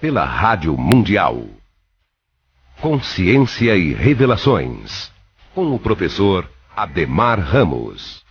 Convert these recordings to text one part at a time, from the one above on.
Pela Rádio Mundial. Consciência e Revelações, com o professor Ademar Ramos.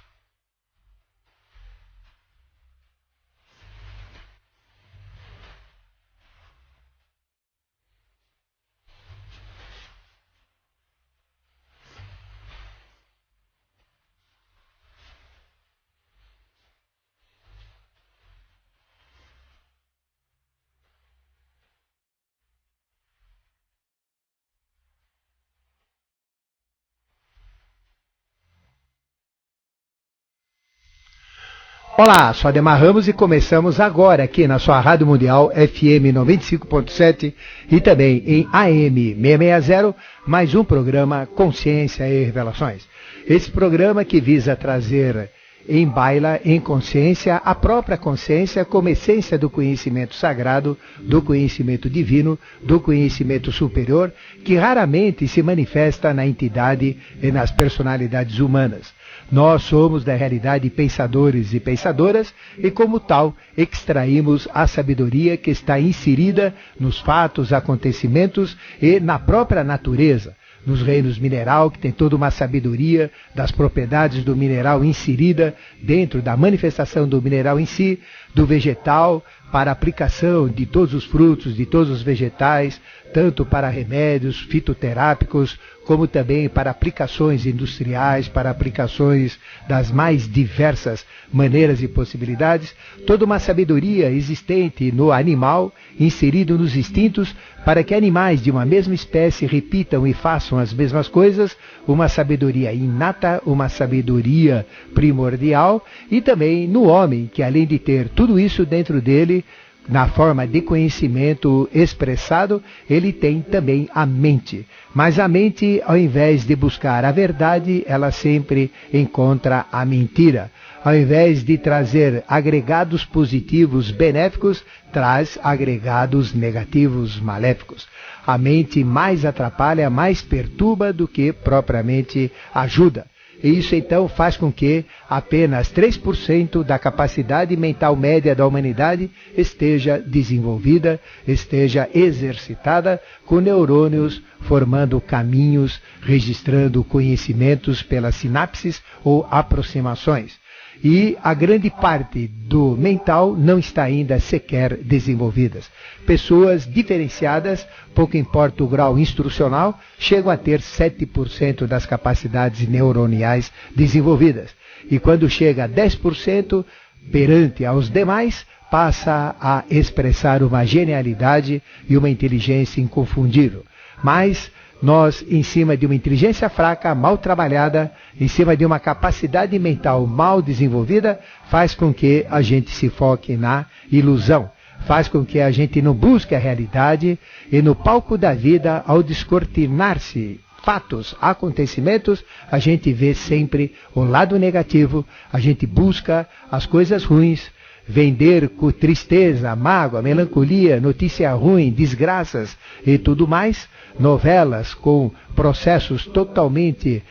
Olá, sou Ademar Ramos e começamos agora aqui na sua Rádio Mundial FM 95.7 e também em AM 660, mais um programa Consciência e Revelações. Esse programa que visa trazer em baila, em consciência, a própria consciência como essência do conhecimento sagrado, do conhecimento divino, do conhecimento superior, que raramente se manifesta na entidade e nas personalidades humanas. Nós somos da realidade pensadores e pensadoras e, como tal, extraímos a sabedoria que está inserida nos fatos, acontecimentos e na própria natureza. Nos reinos mineral, que tem toda uma sabedoria das propriedades do mineral inserida dentro da manifestação do mineral em si, do vegetal, para aplicação de todos os frutos, de todos os vegetais, tanto para remédios fitoterápicos, como também para aplicações industriais, para aplicações das mais diversas maneiras e possibilidades, toda uma sabedoria existente no animal, inserido nos instintos, para que animais de uma mesma espécie repitam e façam as mesmas coisas, uma sabedoria inata, uma sabedoria primordial, e também no homem, que além de ter tudo isso dentro dele, na forma de conhecimento expressado, ele tem também a mente. Mas a mente, ao invés de buscar a verdade, ela sempre encontra a mentira. Ao invés de trazer agregados positivos benéficos, traz agregados negativos maléficos. A mente mais atrapalha, mais perturba do que propriamente ajuda. E isso então faz com que apenas 3% da capacidade mental média da humanidade esteja desenvolvida, esteja exercitada, com neurônios formando caminhos, registrando conhecimentos pelas sinapses ou aproximações. E a grande parte do mental não está ainda sequer desenvolvidas. Pessoas diferenciadas, pouco importa o grau instrucional, chegam a ter 7% das capacidades neuroniais desenvolvidas. E quando chega a 10%, perante aos demais, passa a expressar uma genialidade e uma inteligência inconfundível. Mas nós, em cima de uma inteligência fraca, mal trabalhada, em cima de uma capacidade mental mal desenvolvida, faz com que a gente se foque na ilusão. Faz com que a gente não busque a realidade e no palco da vida, ao descortinar-se fatos, acontecimentos, a gente vê sempre o lado negativo, a gente busca as coisas ruins, vender com tristeza, mágoa, melancolia, notícia ruim, desgraças e tudo mais, novelas com processos totalmente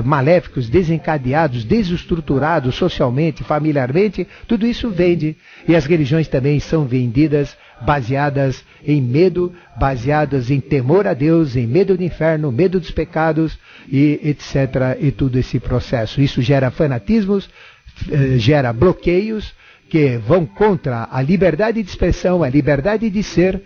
maléficos, desencadeados, desestruturados socialmente, familiarmente, tudo isso vende. E as religiões também são vendidas baseadas em medo, baseadas em temor a Deus, em medo do inferno, medo dos pecados e etc. E tudo esse processo. Isso gera fanatismos, gera bloqueios, que vão contra a liberdade de expressão, a liberdade de ser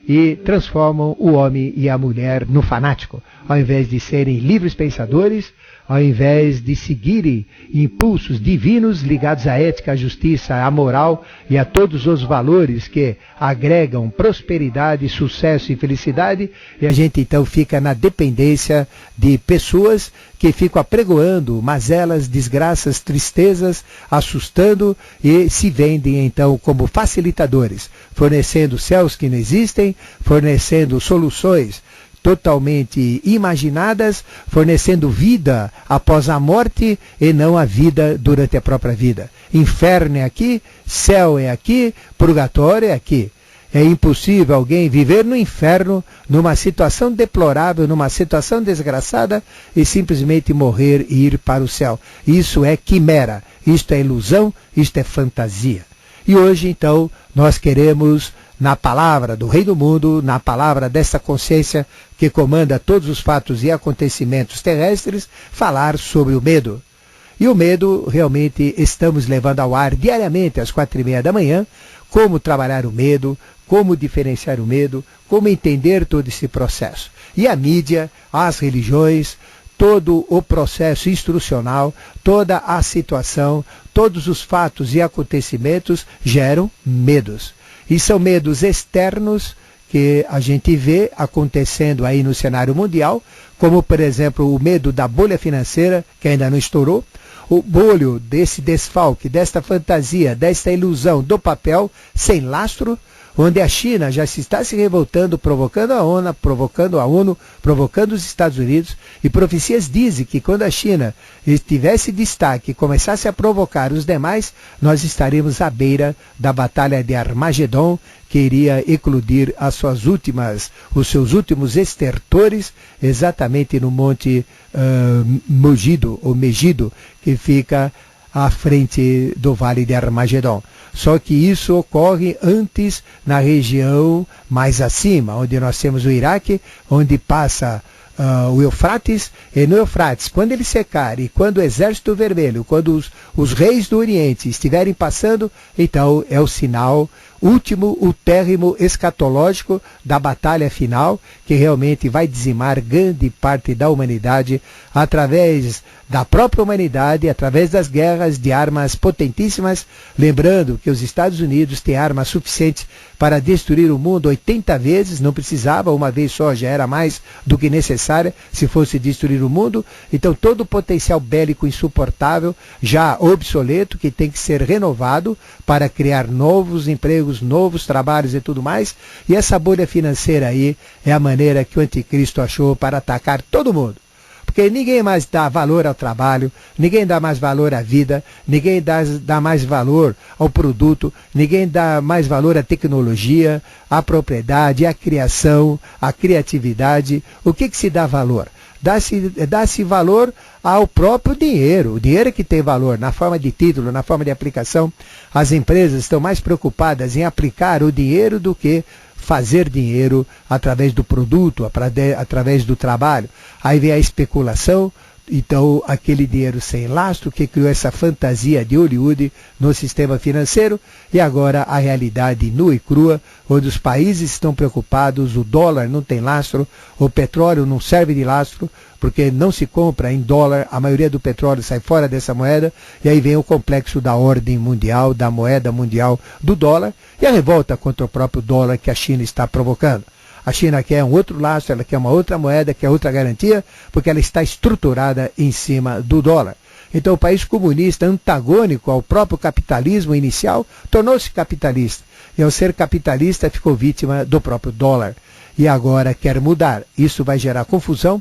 e transformam o homem e a mulher no fanático. Ao invés de serem livres pensadores, ao invés de seguirem impulsos divinos ligados à ética, à justiça, à moral e a todos os valores que agregam prosperidade, sucesso e felicidade, e a gente então fica na dependência de pessoas que ficam apregoando mazelas, desgraças, tristezas, assustando e se vendem então como facilitadores, fornecendo céus que não existem, fornecendo soluções totalmente imaginadas, fornecendo vida após a morte e não a vida durante a própria vida. Inferno é aqui, céu é aqui, purgatório é aqui. É impossível alguém viver no inferno, numa situação deplorável, numa situação desgraçada, e simplesmente morrer e ir para o céu. Isso é quimera, isto é ilusão, isto é fantasia. E hoje, então, nós queremos, na palavra do Rei do Mundo, na palavra dessa consciência que comanda todos os fatos e acontecimentos terrestres, falar sobre o medo. E o medo, realmente, estamos levando ao ar diariamente às 4h30 da manhã, como trabalhar o medo, como diferenciar o medo, como entender todo esse processo. E a mídia, as religiões, todo o processo instrucional, toda a situação, todos os fatos e acontecimentos geram medos. E são medos externos que a gente vê acontecendo aí no cenário mundial, como, por exemplo, o medo da bolha financeira, que ainda não estourou, o bolho desse desfalque, desta fantasia, desta ilusão do papel sem lastro, onde a China já se está se revoltando, provocando a ONU, provocando os Estados Unidos, e profecias dizem que quando a China tivesse destaque e começasse a provocar os demais, nós estaremos à beira da batalha de Armagedon, que iria eclodir os seus últimos estertores, exatamente no Monte Megido, que fica à frente do Vale de Armagedon. Só que isso ocorre antes na região mais acima, onde nós temos o Iraque, onde passa o Eufrates, e no Eufrates, quando ele secar e quando o Exército Vermelho, quando os reis do Oriente estiverem passando, então é o sinal último, o térrimo escatológico da batalha final, que realmente vai dizimar grande parte da humanidade através da própria humanidade, através das guerras de armas potentíssimas, lembrando que os Estados Unidos têm armas suficientes para destruir o mundo 80 vezes, não precisava, uma vez só já era mais do que necessária se fosse destruir o mundo. Então todo o potencial bélico insuportável, já obsoleto, que tem que ser renovado para criar novos empregos, novos trabalhos e tudo mais. E essa bolha financeira aí é a maneira que o anticristo achou para atacar todo mundo. Porque ninguém mais dá valor ao trabalho, ninguém dá mais valor à vida, ninguém dá mais valor ao produto, ninguém dá mais valor à tecnologia, à propriedade, à criação, à criatividade. O que se dá valor? Dá-se valor ao próprio dinheiro. O dinheiro é que tem valor, na forma de título, na forma de aplicação. As empresas estão mais preocupadas em aplicar o dinheiro do que fazer dinheiro através do produto, através do trabalho. Aí vem a especulação, então aquele dinheiro sem lastro que criou essa fantasia de Hollywood no sistema financeiro, e agora a realidade nua e crua, onde os países estão preocupados, o dólar não tem lastro, o petróleo não serve de lastro, porque não se compra em dólar, a maioria do petróleo sai fora dessa moeda, e aí vem o complexo da ordem mundial, da moeda mundial do dólar, e a revolta contra o próprio dólar que a China está provocando. A China quer um outro lastro, ela quer uma outra moeda, quer outra garantia, porque ela está estruturada em cima do dólar. Então o país comunista, antagônico ao próprio capitalismo inicial, tornou-se capitalista. E ao ser capitalista ficou vítima do próprio dólar. E agora quer mudar. Isso vai gerar confusão.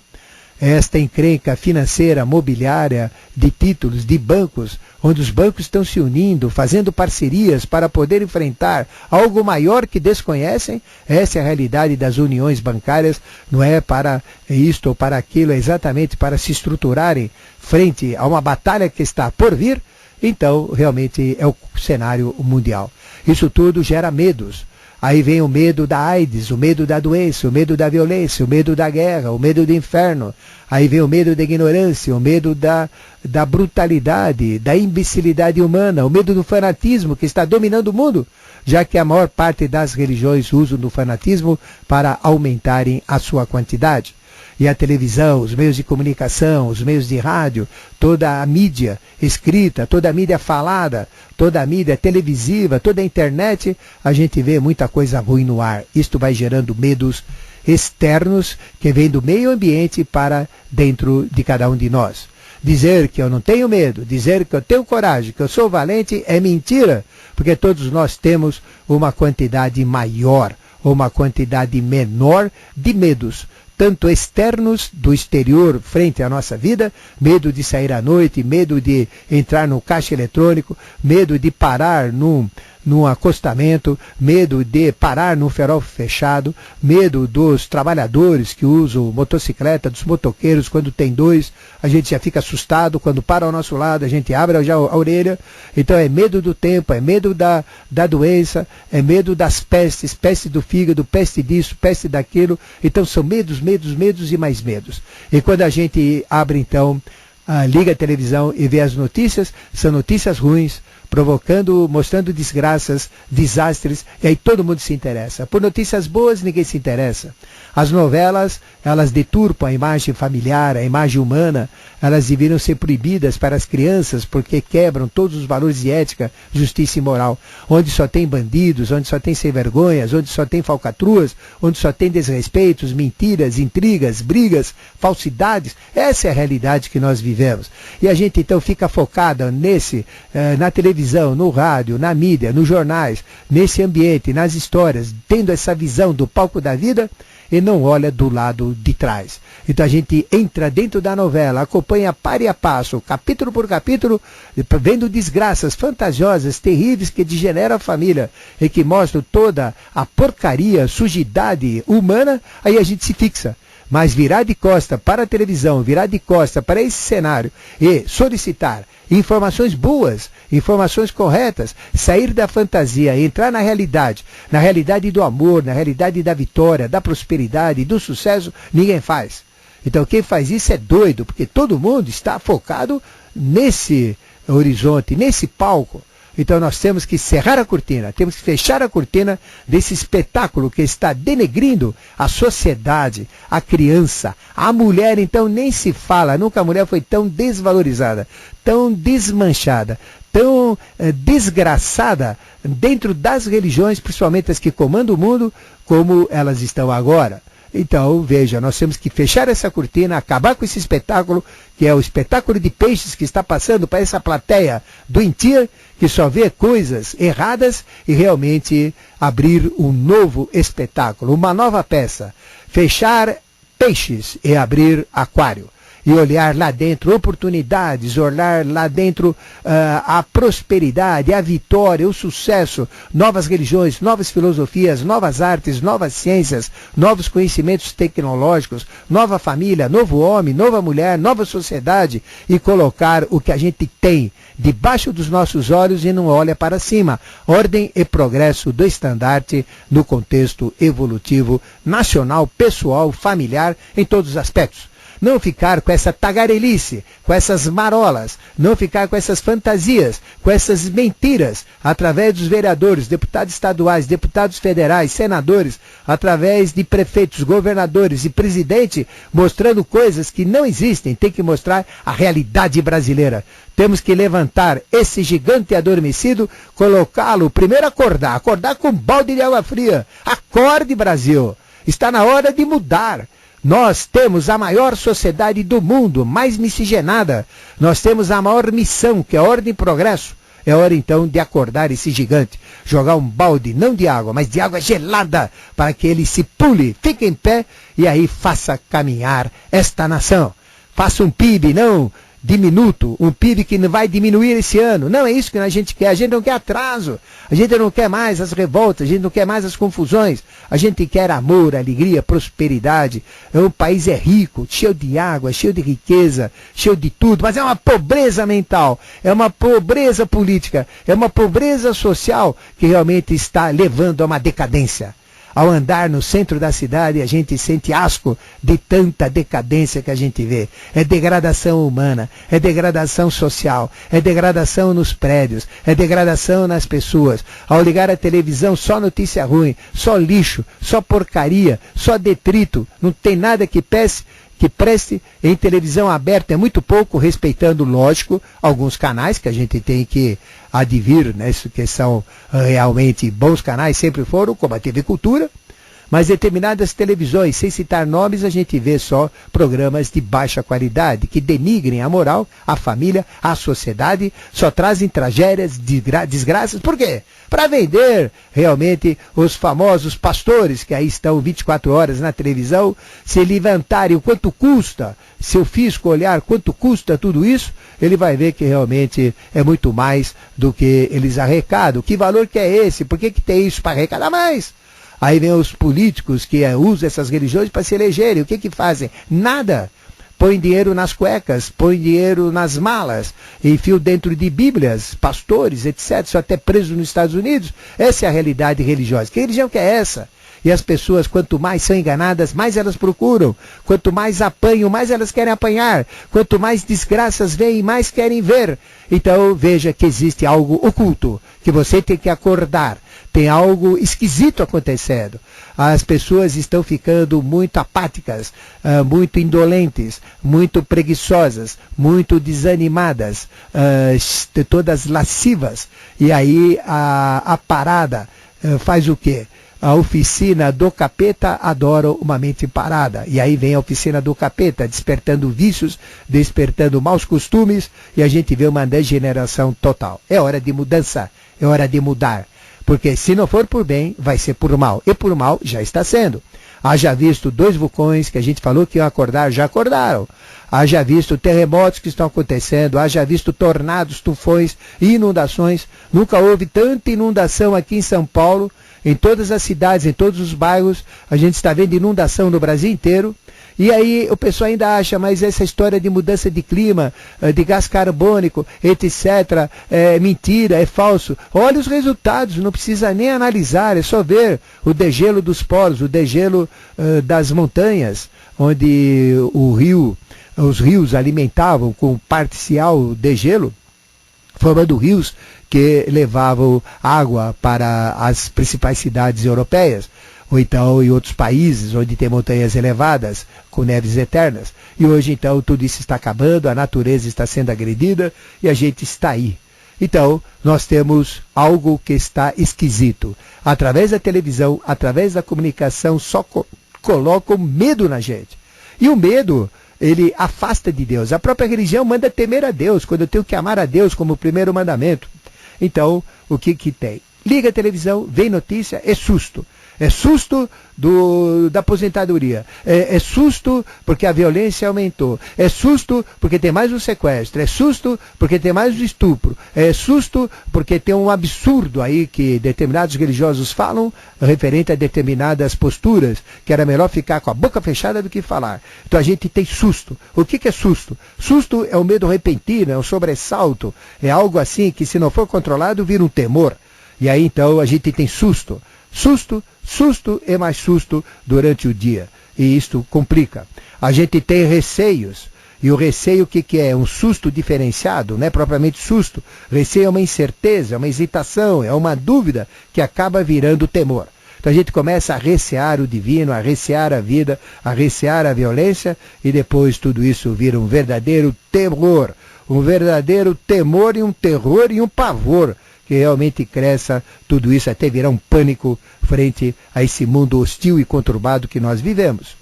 Esta encrenca financeira, mobiliária, de títulos, de bancos, onde os bancos estão se unindo, fazendo parcerias para poder enfrentar algo maior que desconhecem. Essa é a realidade das uniões bancárias, não é para isto ou para aquilo, é exatamente para se estruturarem frente a uma batalha que está por vir. Então, realmente é o cenário mundial. Isso tudo gera medos. Aí vem o medo da AIDS, o medo da doença, o medo da violência, o medo da guerra, o medo do inferno. Aí vem o medo da ignorância, o medo da brutalidade, da imbecilidade humana, o medo do fanatismo que está dominando o mundo, já que a maior parte das religiões usam do fanatismo para aumentarem a sua quantidade. E a televisão, os meios de comunicação, os meios de rádio, toda a mídia escrita, toda a mídia falada, toda a mídia televisiva, toda a internet, a gente vê muita coisa ruim no ar. Isto vai gerando medos externos que vêm do meio ambiente para dentro de cada um de nós. Dizer que eu não tenho medo, dizer que eu tenho coragem, que eu sou valente, é mentira, porque todos nós temos uma quantidade maior ou uma quantidade menor de medos, tanto externos, do exterior, frente à nossa vida, medo de sair à noite, medo de entrar no caixa eletrônico, medo de parar num acostamento, medo de parar num farol fechado, medo dos trabalhadores que usam motocicleta, dos motoqueiros, quando tem dois, a gente já fica assustado, quando para ao nosso lado, a gente abre já a orelha. Então é medo do tempo, é medo da doença, é medo das pestes, peste do fígado, peste disso, peste daquilo. Então são medos, medos, medos e mais medos. E quando a gente abre então, liga a televisão e vê as notícias, são notícias ruins, mostrando desgraças, desastres, e aí todo mundo se interessa. Por notícias boas, ninguém se interessa. As novelas, elas deturpam a imagem familiar, a imagem humana, elas deveriam ser proibidas para as crianças, porque quebram todos os valores de ética, justiça e moral. Onde só tem bandidos, onde só tem sem vergonhas, onde só tem falcatruas, onde só tem desrespeitos, mentiras, intrigas, brigas, falsidades, essa é a realidade que nós vivemos. E a gente então fica focada na televisão, no rádio, na mídia, nos jornais, nesse ambiente, nas histórias, tendo essa visão do palco da vida, e não olha do lado de trás. Então a gente entra dentro da novela, acompanha par a passo, capítulo por capítulo, vendo desgraças fantasiosas, terríveis, que degeneram a família e que mostram toda a porcaria, sujidade humana, aí a gente se fixa. Mas virar de costa para a televisão, virar de costa para esse cenário e solicitar informações boas, informações corretas, sair da fantasia, entrar na realidade do amor, na realidade da vitória, da prosperidade, do sucesso, ninguém faz. Então quem faz isso é doido, porque todo mundo está focado nesse horizonte, nesse palco. Então nós temos que cerrar a cortina, temos que fechar a cortina desse espetáculo que está denegrindo a sociedade, a criança, a mulher. Então nem se fala, nunca a mulher foi tão desvalorizada, tão desmanchada, tão desgraçada dentro das religiões, principalmente as que comandam o mundo, como elas estão agora. Então, veja, nós temos que fechar essa cortina, acabar com esse espetáculo, que é o espetáculo de peixes que está passando para essa plateia doentia, que só vê coisas erradas, e realmente abrir um novo espetáculo, uma nova peça. Fechar peixes e abrir aquário. E olhar lá dentro oportunidades, olhar lá dentro a prosperidade, a vitória, o sucesso, novas religiões, novas filosofias, novas artes, novas ciências, novos conhecimentos tecnológicos, nova família, novo homem, nova mulher, nova sociedade, e colocar o que a gente tem debaixo dos nossos olhos e não olha para cima. Ordem e progresso do estandarte no contexto evolutivo, nacional, pessoal, familiar, em todos os aspectos. Não ficar com essa tagarelice, com essas marolas, não ficar com essas fantasias, com essas mentiras, através dos vereadores, deputados estaduais, deputados federais, senadores, através de prefeitos, governadores e presidente, mostrando coisas que não existem. Tem que mostrar a realidade brasileira. Temos que levantar esse gigante adormecido, colocá-lo, primeiro acordar com um balde de água fria. Acorde, Brasil! Está na hora de mudar. Nós temos a maior sociedade do mundo, mais miscigenada. Nós temos a maior missão, que é a ordem e progresso. É hora então de acordar esse gigante. Jogar um balde, não de água, mas de água gelada, para que ele se pule, fique em pé e aí faça caminhar esta nação. Faça um PIB, não diminuto, um PIB que não vai diminuir esse ano. Não é isso que a gente quer. A gente não quer atraso. A gente não quer mais as revoltas. A gente não quer mais as confusões. A gente quer amor, alegria, prosperidade. O país é rico, cheio de água, cheio de riqueza, cheio de tudo, mas é uma pobreza mental, é uma pobreza política, é uma pobreza social que realmente está levando a uma decadência. Ao andar no centro da cidade, a gente sente asco de tanta decadência que a gente vê. É degradação humana, é degradação social, é degradação nos prédios, é degradação nas pessoas. Ao ligar a televisão, só notícia ruim, só lixo, só porcaria, só detrito. Não tem nada que preste. Em televisão aberta é muito pouco, respeitando, lógico, alguns canais que a gente tem que advir, né, que são realmente bons canais, sempre foram, como a TV Cultura, Mas determinadas televisões, sem citar nomes, a gente vê só programas de baixa qualidade, que denigrem a moral, a família, a sociedade, só trazem tragédias, desgraças. Por quê? Para vender realmente os famosos pastores que aí estão 24 horas na televisão, se levantarem o quanto custa, se o fisco olhar quanto custa tudo isso, ele vai ver que realmente é muito mais do que eles arrecadam. Que valor que é esse? Por que tem isso para arrecadar mais? Aí vem os políticos que usam essas religiões para se elegerem. O que fazem? Nada. Põe dinheiro nas cuecas, põe dinheiro nas malas, enfiam dentro de bíblias, pastores, etc. São até presos nos Estados Unidos. Essa é a realidade religiosa. Que religião que é essa? E as pessoas, quanto mais são enganadas, mais elas procuram. Quanto mais apanham, mais elas querem apanhar. Quanto mais desgraças vêm, mais querem ver. Então veja que existe algo oculto, que você tem que acordar. Tem algo esquisito acontecendo. As pessoas estão ficando muito apáticas, muito indolentes, muito preguiçosas, muito desanimadas, todas lascivas. E aí a parada faz o quê? A oficina do capeta adora uma mente parada. E aí vem a oficina do capeta, despertando vícios, despertando maus costumes, e a gente vê uma degeneração total. É hora de mudança, é hora de mudar. Porque se não for por bem, vai ser por mal. E por mal já está sendo. Haja visto 2 vulcões que a gente falou que iam acordar, já acordaram. Haja visto terremotos que estão acontecendo, haja visto tornados, tufões e inundações. Nunca houve tanta inundação aqui em São Paulo. Em todas as cidades, em todos os bairros, a gente está vendo inundação no Brasil inteiro. E aí o pessoal ainda acha, mas essa história de mudança de clima, de gás carbônico, etc., é mentira, é falso. Olha os resultados, não precisa nem analisar, é só ver o degelo dos polos, o degelo das montanhas, onde os rios alimentavam com parcial degelo, formando rios que levavam água para as principais cidades europeias, ou então em outros países onde tem montanhas elevadas, com neves eternas. E hoje então tudo isso está acabando, a natureza está sendo agredida e a gente está aí. Então nós temos algo que está esquisito. Através da televisão, através da comunicação, só colocam medo na gente. E o medo, ele afasta de Deus. A própria religião manda temer a Deus, quando eu tenho que amar a Deus como primeiro mandamento. Então, o que tem? Liga a televisão, vem notícia, é susto. É susto da aposentadoria. É susto porque a violência aumentou. É susto porque tem mais um sequestro. É susto porque tem mais um estupro. É susto porque tem um absurdo aí que determinados religiosos falam referente a determinadas posturas, que era melhor ficar com a boca fechada do que falar. Então a gente tem susto. O que é susto? Susto é um medo repentino, é um sobressalto. É algo assim que se não for controlado vira um temor. E aí então a gente tem susto. Susto e mais susto durante o dia. E isto complica. A gente tem receios. E o receio o que é? Um susto diferenciado, não é propriamente susto. Receio é uma incerteza, é uma hesitação, é uma dúvida que acaba virando temor. Então a gente começa a recear o divino, a recear a vida, a recear a violência, e depois tudo isso vira um verdadeiro terror. Um verdadeiro temor e um terror e um pavor, que realmente cresça tudo isso até virar um pânico frente a esse mundo hostil e conturbado que nós vivemos.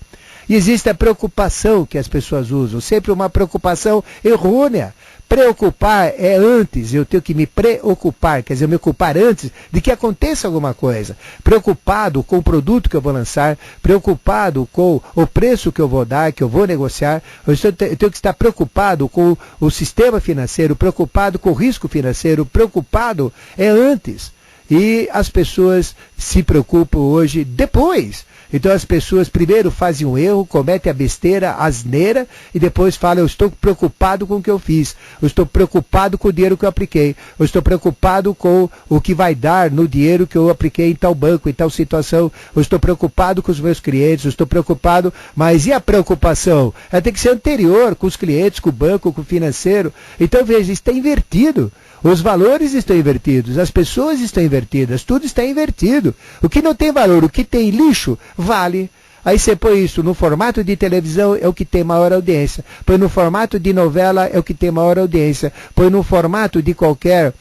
E existe a preocupação que as pessoas usam, sempre uma preocupação errônea. Preocupar é antes, eu tenho que me preocupar, quer dizer, me ocupar antes de que aconteça alguma coisa. Preocupado com o produto que eu vou lançar, preocupado com o preço que eu vou dar, que eu vou negociar. Eu tenho que estar preocupado com o sistema financeiro, preocupado com o risco financeiro, preocupado é antes. E as pessoas se preocupam hoje depois. Então as pessoas primeiro fazem um erro, cometem a besteira, a asneira, e depois falam, eu estou preocupado com o que eu fiz, eu estou preocupado com o dinheiro que eu apliquei, eu estou preocupado com o que vai dar no dinheiro que eu apliquei em tal banco, em tal situação, eu estou preocupado com os meus clientes, eu estou preocupado, mas e a preocupação? Ela tem que ser anterior, com os clientes, com o banco, com o financeiro. Então veja, está invertido. Os valores estão invertidos, as pessoas estão invertidas, tudo está invertido. O que não tem valor, o que tem lixo, vale. Aí você põe isso no formato de televisão, é o que tem maior audiência. Põe no formato de novela, é o que tem maior audiência. Põe no formato de qualquer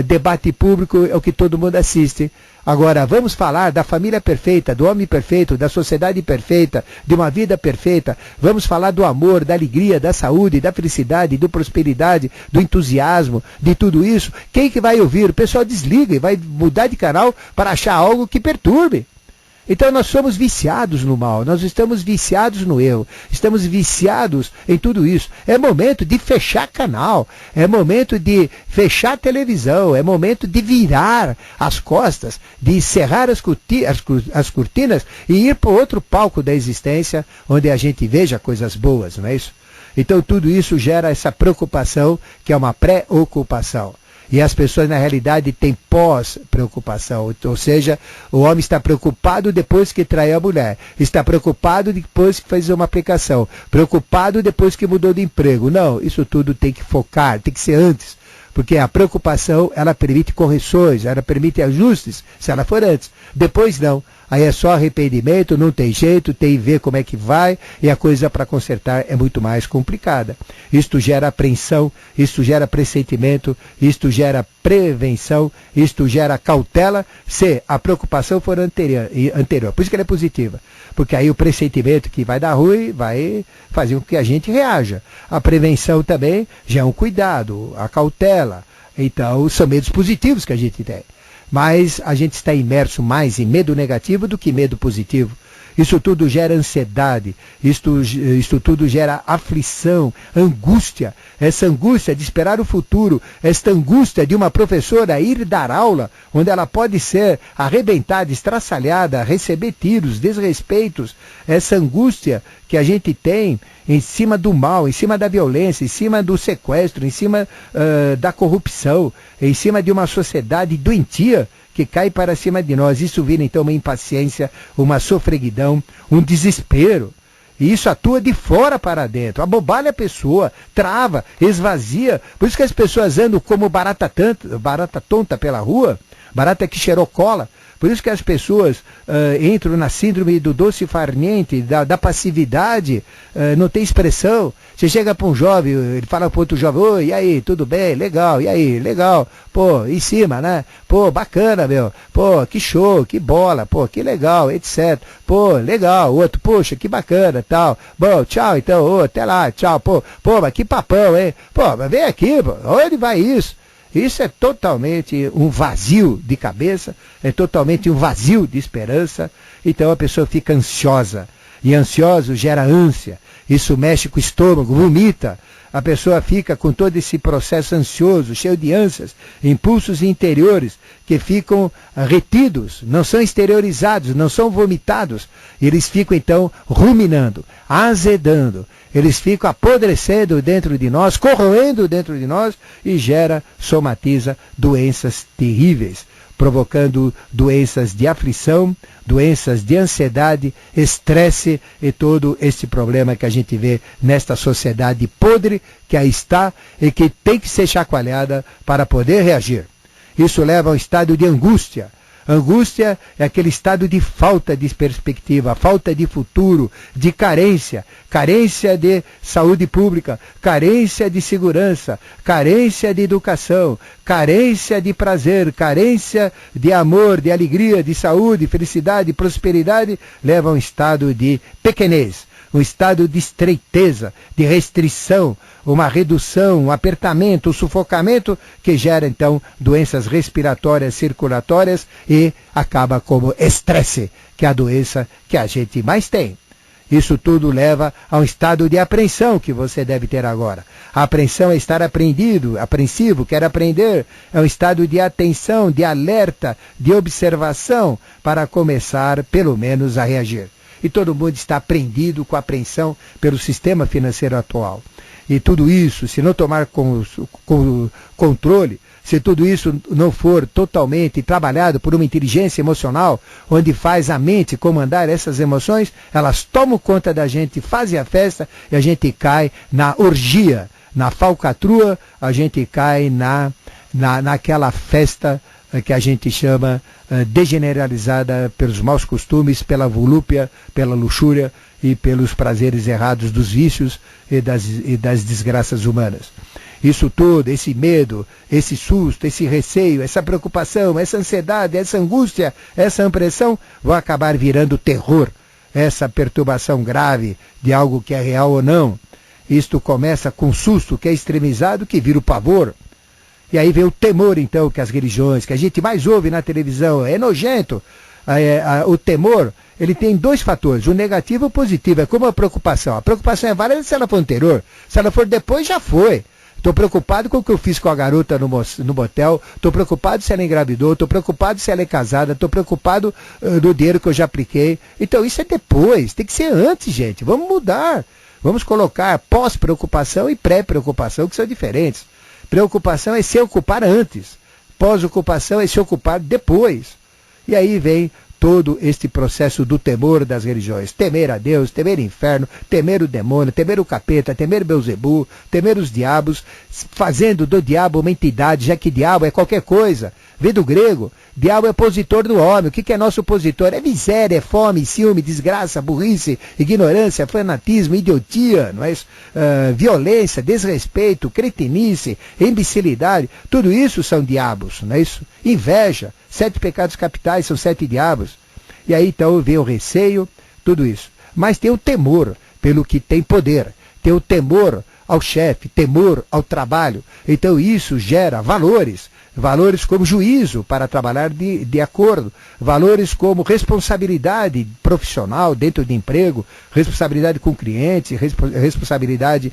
debate público, é o que todo mundo assiste. Agora, vamos falar da família perfeita, do homem perfeito, da sociedade perfeita, de uma vida perfeita. Vamos falar do amor, da alegria, da saúde, da felicidade, da prosperidade, do entusiasmo, de tudo isso. Quem que vai ouvir? O pessoal desliga e vai mudar de canal para achar algo que perturbe. Então nós somos viciados no mal, nós estamos viciados no erro, estamos viciados em tudo isso. É momento de fechar canal, é momento de fechar a televisão, é momento de virar as costas, de cerrar as cortinas e ir para outro palco da existência, onde a gente veja coisas boas, não é isso? Então tudo isso gera essa preocupação, que é uma pré-ocupação. E as pessoas, na realidade, têm pós-preocupação. Ou seja, o homem está preocupado depois que traiu a mulher. Está preocupado depois que fez uma aplicação. Preocupado depois que mudou de emprego. Não, isso tudo tem que focar, tem que ser antes. Porque a preocupação, ela permite correções, ela permite ajustes, se ela for antes. Depois não. Aí é só arrependimento, não tem jeito, tem que ver como é que vai, e a coisa para consertar é muito mais complicada. Isto gera apreensão, isto gera pressentimento, isto gera prevenção, isto gera cautela, se a preocupação for anterior. Por isso que ela é positiva. Porque aí o pressentimento que vai dar ruim vai fazer com que a gente reaja. A prevenção também já é um cuidado, a cautela. Então, são medos positivos que a gente tem. Mas a gente está imerso mais em medo negativo do que medo positivo. Isso tudo gera ansiedade, isto tudo gera aflição, angústia. Essa angústia de esperar o futuro, esta angústia de uma professora ir dar aula, onde ela pode ser arrebentada, estraçalhada, receber tiros, desrespeitos. Essa angústia que a gente tem em cima do mal, em cima da violência, em cima do sequestro, em cima da corrupção, em cima de uma sociedade doentia que cai para cima de nós. Isso vira então uma impaciência, uma sofreguidão, um desespero. E isso atua de fora para dentro, abobalha a pessoa, trava, esvazia. Por isso que as pessoas andam como barata tonta pela rua, barata que cheirou cola. Por isso que as pessoas entram na síndrome do doce farniente, da passividade, não tem expressão. Você chega para um jovem, ele fala para outro jovem, oi, e aí, tudo bem? Legal, e aí, legal. Pô, em cima, né? Pô, bacana, meu. Pô, que show, que bola, pô, que legal, etc. Pô, legal, outro, poxa, que bacana, tal. Bom, tchau, então, ô, até lá, tchau. Pô, mas que papão, hein? Pô, mas vem aqui, pô, onde vai isso? Isso é totalmente um vazio de cabeça, é totalmente um vazio de esperança. Então a pessoa fica ansiosa. E ansioso gera ânsia. Isso mexe com o estômago, vomita. A pessoa fica com todo esse processo ansioso, cheio de ânsias, impulsos interiores que ficam retidos, não são exteriorizados, não são vomitados. Eles ficam então ruminando, azedando. Eles ficam apodrecendo dentro de nós, corroendo dentro de nós e somatiza doenças terríveis, provocando doenças de aflição, doenças de ansiedade, estresse e todo esse problema que a gente vê nesta sociedade podre que aí está e que tem que ser chacoalhada para poder reagir. Isso leva a um estado de angústia. Angústia é aquele estado de falta de perspectiva, falta de futuro, de carência. Carência de saúde pública, carência de segurança, carência de educação, carência de prazer, carência de amor, de alegria, de saúde, felicidade, prosperidade, leva a um estado de pequenez, um estado de estreiteza, de restrição, uma redução, um apertamento, um sufocamento que gera então doenças respiratórias, circulatórias e acaba como estresse, que é a doença que a gente mais tem. Isso tudo leva a um estado de apreensão que você deve ter agora. A apreensão é estar apreensivo, quer aprender. É um estado de atenção, de alerta, de observação para começar pelo menos a reagir. E todo mundo está apreendido com a apreensão pelo sistema financeiro atual. E tudo isso, se não tomar controle, se tudo isso não for totalmente trabalhado por uma inteligência emocional, onde faz a mente comandar essas emoções, elas tomam conta da gente, fazem a festa e a gente cai na orgia, na falcatrua, a gente cai naquela festa que a gente chama degeneralizada pelos maus costumes, pela volúpia, pela luxúria e pelos prazeres errados dos vícios e das desgraças humanas. Isso tudo, esse medo, esse susto, esse receio, essa preocupação, essa ansiedade, essa angústia, essa impressão vão acabar virando terror, essa perturbação grave de algo que é real ou não. Isto começa com susto, que é extremizado, que vira o pavor. E aí vem o temor, então, que as religiões, que a gente mais ouve na televisão, é nojento. O temor, ele tem dois fatores, o negativo e o positivo, é como a preocupação. A preocupação é válida se ela for anterior, se ela for depois, já foi. Estou preocupado com o que eu fiz com a garota no motel, estou preocupado se ela engravidou, estou preocupado se ela é casada, estou preocupado do dinheiro que eu já apliquei. Então isso é depois, tem que ser antes, gente, vamos mudar. Vamos colocar pós-preocupação e pré-preocupação, que são diferentes. Preocupação é se ocupar antes. Pós-ocupação é se ocupar depois. E aí vem todo este processo do temor das religiões. Temer a Deus, temer o inferno, temer o demônio, temer o capeta, temer Belzebu, temer os diabos, fazendo do diabo uma entidade, já que diabo é qualquer coisa. Vem do grego, diabo é opositor do homem. O que é nosso opositor? É miséria, é fome, ciúme, desgraça, burrice, ignorância, fanatismo, idiotia, não é isso? Violência, desrespeito, cretinice, imbecilidade. Tudo isso são diabos, não é isso? Inveja, 7 pecados capitais são 7 diabos. E aí então vem o receio, tudo isso. Mas tem o temor pelo que tem poder. Tem o temor ao chefe, temor ao trabalho. Então isso gera valores. Valores como juízo para trabalhar de acordo, valores como responsabilidade profissional dentro de emprego, responsabilidade com o cliente, responsabilidade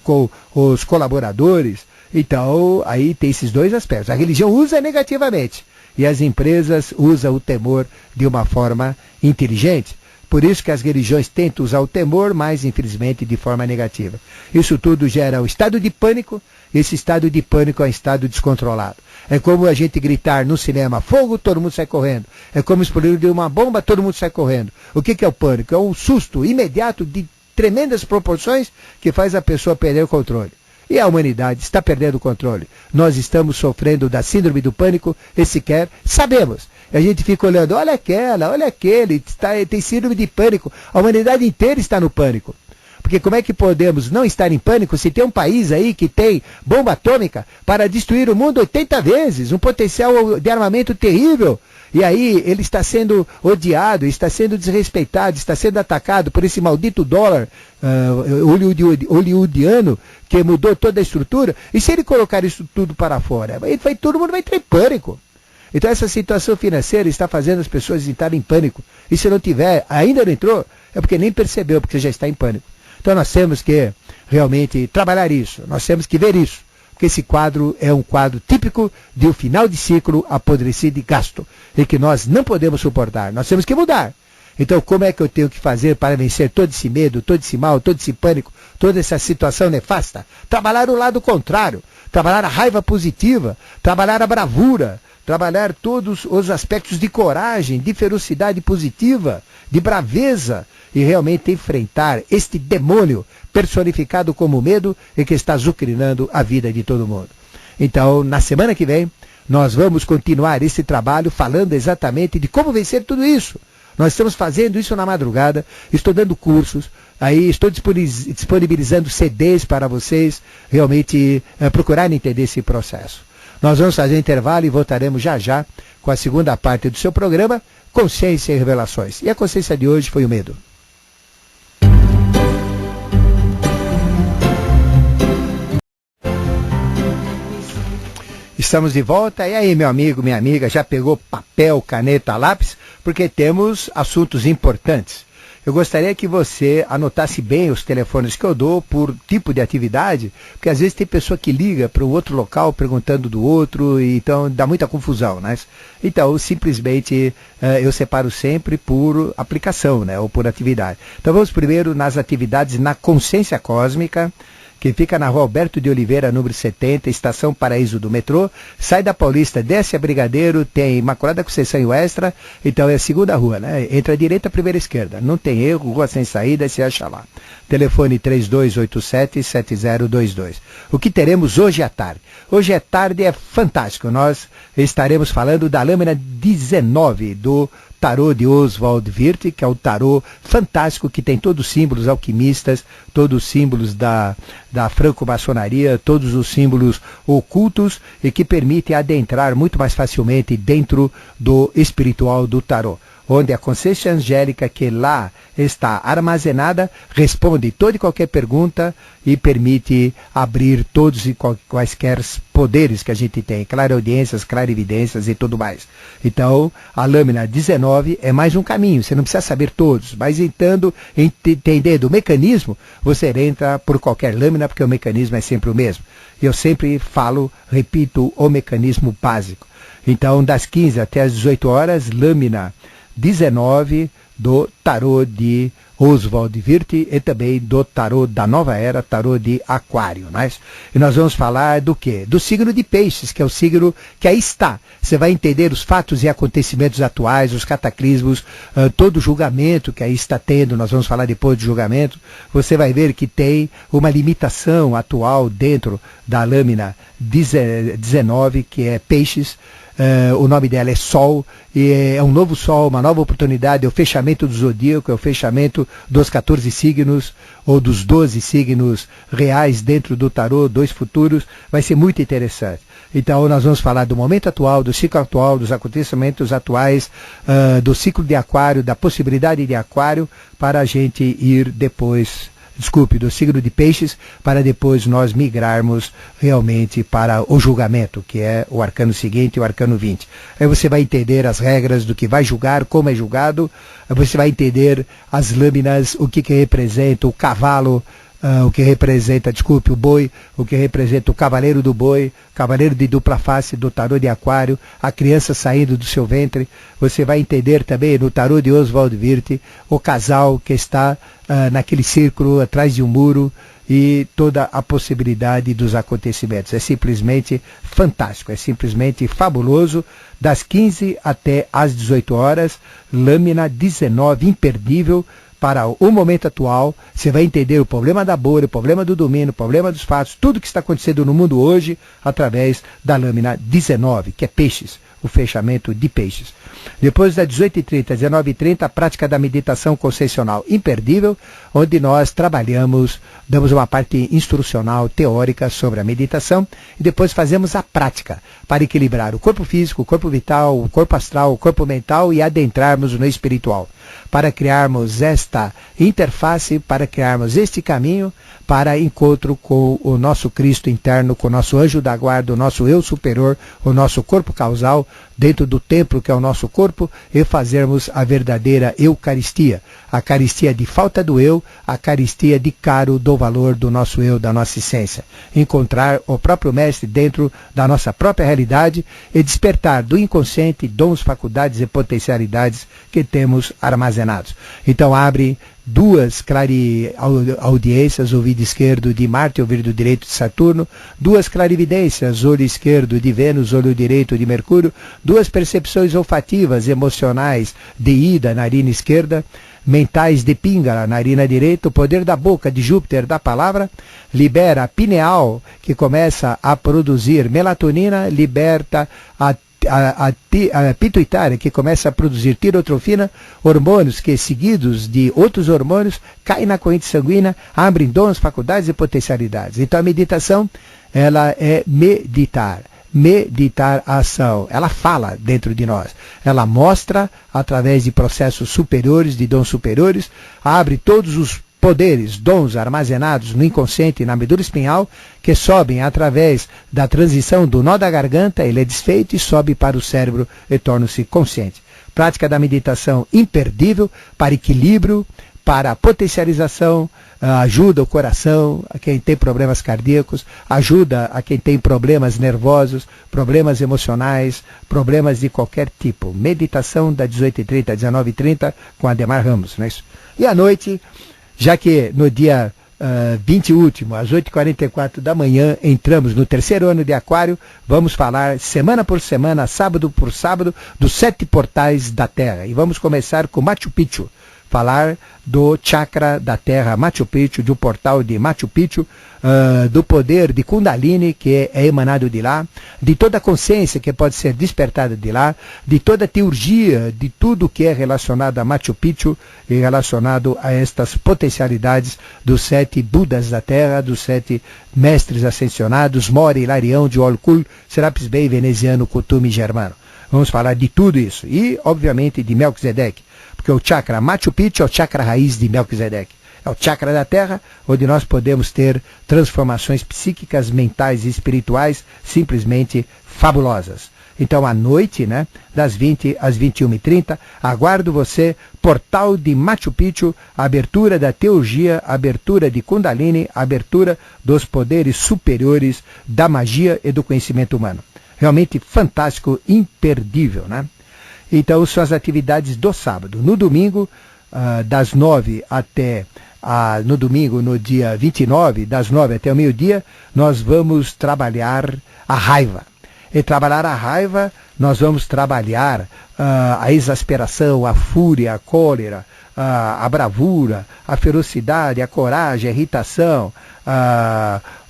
com os colaboradores. Então, aí tem esses dois aspectos. A religião usa negativamente e as empresas usam o temor de uma forma inteligente. Por isso que as religiões tentam usar o temor, mas infelizmente de forma negativa. Isso tudo gera um estado de pânico. Esse estado de pânico é um estado descontrolado. É como a gente gritar no cinema, fogo, todo mundo sai correndo. É como explodir uma bomba, todo mundo sai correndo. O que é o pânico? É um susto imediato de tremendas proporções que faz a pessoa perder o controle. E a humanidade está perdendo o controle. Nós estamos sofrendo da síndrome do pânico, e sequer sabemos. A gente fica olhando, olha aquela, olha aquele, tem síndrome de pânico. A humanidade inteira está no pânico. Porque como é que podemos não estar em pânico se tem um país aí que tem bomba atômica para destruir o mundo 80 vezes, um potencial de armamento terrível? E aí ele está sendo odiado, está sendo desrespeitado, está sendo atacado por esse maldito dólar hollywoodiano que mudou toda a estrutura. E se ele colocar isso tudo para fora, todo mundo vai entrar em pânico. Então essa situação financeira está fazendo as pessoas entrarem em pânico. E se não tiver, ainda não entrou, é porque nem percebeu, porque já está em pânico. Então nós temos que realmente trabalhar isso, nós temos que ver isso, porque esse quadro é um quadro típico de um final de ciclo apodrecido e gasto, e que nós não podemos suportar, nós temos que mudar. Então como é que eu tenho que fazer para vencer todo esse medo, todo esse mal, todo esse pânico, toda essa situação nefasta? Trabalhar o lado contrário, trabalhar a raiva positiva, trabalhar a bravura, trabalhar todos os aspectos de coragem, de ferocidade positiva, de braveza, e realmente enfrentar este demônio personificado como medo e que está azucrinando a vida de todo mundo. Então, na semana que vem, nós vamos continuar esse trabalho falando exatamente de como vencer tudo isso. Nós estamos fazendo isso na madrugada, estou dando cursos, aí estou disponibilizando CDs para vocês realmente procurarem entender esse processo. Nós vamos fazer intervalo e voltaremos já já com a segunda parte do seu programa, Consciência e Revelações. E a consciência de hoje foi o medo. Estamos de volta. E aí, meu amigo, minha amiga, já pegou papel, caneta, lápis? Porque temos assuntos importantes. Eu gostaria que você anotasse bem os telefones que eu dou por tipo de atividade, porque às vezes tem pessoa que liga para um outro local perguntando do outro, e então dá muita confusão, né? Então, simplesmente, eu separo sempre por aplicação, né? Ou por atividade. Então, vamos primeiro nas atividades na consciência cósmica, que fica na rua Alberto de Oliveira, número 70, Estação Paraíso do metrô. Sai da Paulista, desce a Brigadeiro, tem Imaculada Conceição e o Extra, então é a segunda rua, né? Entra à direita, primeira esquerda. Não tem erro, rua sem saída, se acha lá. Telefone 3287-7022. O que teremos hoje à tarde? Hoje à tarde é fantástico. Nós estaremos falando da lâmina 19 do tarô de Oswald Wirth, que é o tarô fantástico que tem todos os símbolos alquimistas, todos os símbolos da franco-maçonaria, todos os símbolos ocultos e que permite adentrar muito mais facilmente dentro do espiritual do tarô, onde a consciência angélica que lá está armazenada responde toda e qualquer pergunta e permite abrir todos e quaisquer poderes que a gente tem, clareaudiências, clarividências e tudo mais. Então, a lâmina 19 é mais um caminho, você não precisa saber todos, mas entendendo o mecanismo, você entra por qualquer lâmina, porque o mecanismo é sempre o mesmo. Eu sempre falo, repito, o mecanismo básico. Então, das 15 até as 18 horas, lâmina 19 do tarô de Oswald Wirth e também do tarô da nova era, tarô de Aquário, né? E nós vamos falar do quê? Do signo de Peixes, que é o signo que aí está. Você vai entender os fatos e acontecimentos atuais, os cataclismos, todo o julgamento que aí está tendo, nós vamos falar depois de julgamento. Você vai ver que tem uma limitação atual dentro da lâmina 19, que é Peixes. O nome dela é Sol, e é um novo Sol, uma nova oportunidade, é o fechamento do zodíaco, é o fechamento dos 14 signos, ou dos 12 signos reais dentro do tarô, 2 futuros, vai ser muito interessante. Então nós vamos falar do momento atual, do ciclo atual, dos acontecimentos atuais, do ciclo de Aquário, da possibilidade de Aquário, para a gente ir depois... do signo de Peixes, para depois nós migrarmos realmente para o julgamento, que é o arcano seguinte, o arcano 20. Aí você vai entender as regras do que vai julgar, como é julgado, aí você vai entender as lâminas, o que representa o cavalo, o que representa, o boi, o que representa o cavaleiro do boi, cavaleiro de dupla face do tarô de Aquário, a criança saindo do seu ventre. Você vai entender também no tarô de Oswald Wirth o casal que está naquele círculo atrás de um muro e toda a possibilidade dos acontecimentos. É simplesmente fantástico, é simplesmente fabuloso. Das 15 até as 18 horas, lâmina 19, imperdível, para o momento atual. Você vai entender o problema da bolha, o problema do domínio, o problema dos fatos, tudo que está acontecendo no mundo hoje, através da lâmina 19, que é Peixes, o fechamento de Peixes. Depois das 18h30 às 19h30, a prática da meditação consciencial imperdível, onde nós trabalhamos, damos uma parte instrucional, teórica sobre a meditação, e depois fazemos a prática para equilibrar o corpo físico, o corpo vital, o corpo astral, o corpo mental e adentrarmos no espiritual, para criarmos esta interface, para criarmos este caminho para encontro com o nosso Cristo interno, com o nosso anjo da guarda, o nosso eu superior, o nosso corpo causal, dentro do templo que é o nosso corpo, e fazermos a verdadeira Eucaristia. A caristia de falta do eu, a caristia de caro do valor do nosso eu, da nossa essência. Encontrar o próprio Mestre dentro da nossa própria realidade e despertar do inconsciente dons, faculdades e potencialidades que temos armazenados. Então abre 2 clareaudiências, ouvido esquerdo de Marte, ouvido direito de Saturno, 2 clarividências, olho esquerdo de Vênus, olho direito de Mercúrio, 2 percepções olfativas, emocionais de Ida, narina esquerda, mentais de Píngala, narina direita, o poder da boca de Júpiter, da palavra, libera a pineal, que começa a produzir melatonina, liberta a pituitária, que começa a produzir tirotrofina, hormônios que, seguidos de outros hormônios, caem na corrente sanguínea, abrem dons, faculdades e potencialidades. Então a meditação, ela é meditar a ação, ela fala dentro de nós, ela mostra através de processos superiores, de dons superiores, abre todos os poderes, dons armazenados no inconsciente e na medula espinhal, que sobem através da transição do nó da garganta, ele é desfeito e sobe para o cérebro e torna-se consciente. Prática da meditação imperdível para equilíbrio, para potencialização, ajuda o coração, a quem tem problemas cardíacos, ajuda a quem tem problemas nervosos, problemas emocionais, problemas de qualquer tipo. Meditação das 18h30 às 19h30 com Ademar Ramos, não é isso? E à noite, já que no dia 20 último, às 8h44 da manhã, entramos no terceiro ano de Aquário. Vamos falar semana por semana, sábado por sábado, dos 7 portais da Terra. E vamos começar com Machu Picchu. Falar do chakra da Terra Machu Picchu, do portal de Machu Picchu, do poder de Kundalini, que é emanado de lá, de toda a consciência que pode ser despertada de lá, de toda a teurgia, de tudo que é relacionado a Machu Picchu e relacionado a estas potencialidades dos 7 Budas da Terra, dos 7 mestres ascensionados, Mori, Hilarião, Diolkul, Serapis Bey, Veneziano, Kuthumi e Germano. Vamos falar de tudo isso. E, obviamente, de Melquisedeque. Porque o chakra Machu Picchu é o chakra raiz de Melquisedeque. É o chakra da Terra, onde nós podemos ter transformações psíquicas, mentais e espirituais simplesmente fabulosas. Então, à noite, né, das 20 às 21h30, aguardo você, portal de Machu Picchu, abertura da teurgia, abertura de Kundalini, abertura dos poderes superiores da magia e do conhecimento humano. Realmente fantástico, imperdível, né? Então, são as atividades do sábado. No domingo, das 9 até... no domingo, no dia 29, das 9 até o meio-dia, nós vamos trabalhar a raiva. E trabalhar a raiva, nós vamos trabalhar a exasperação, a fúria, a cólera, a bravura, a ferocidade, a coragem, a irritação,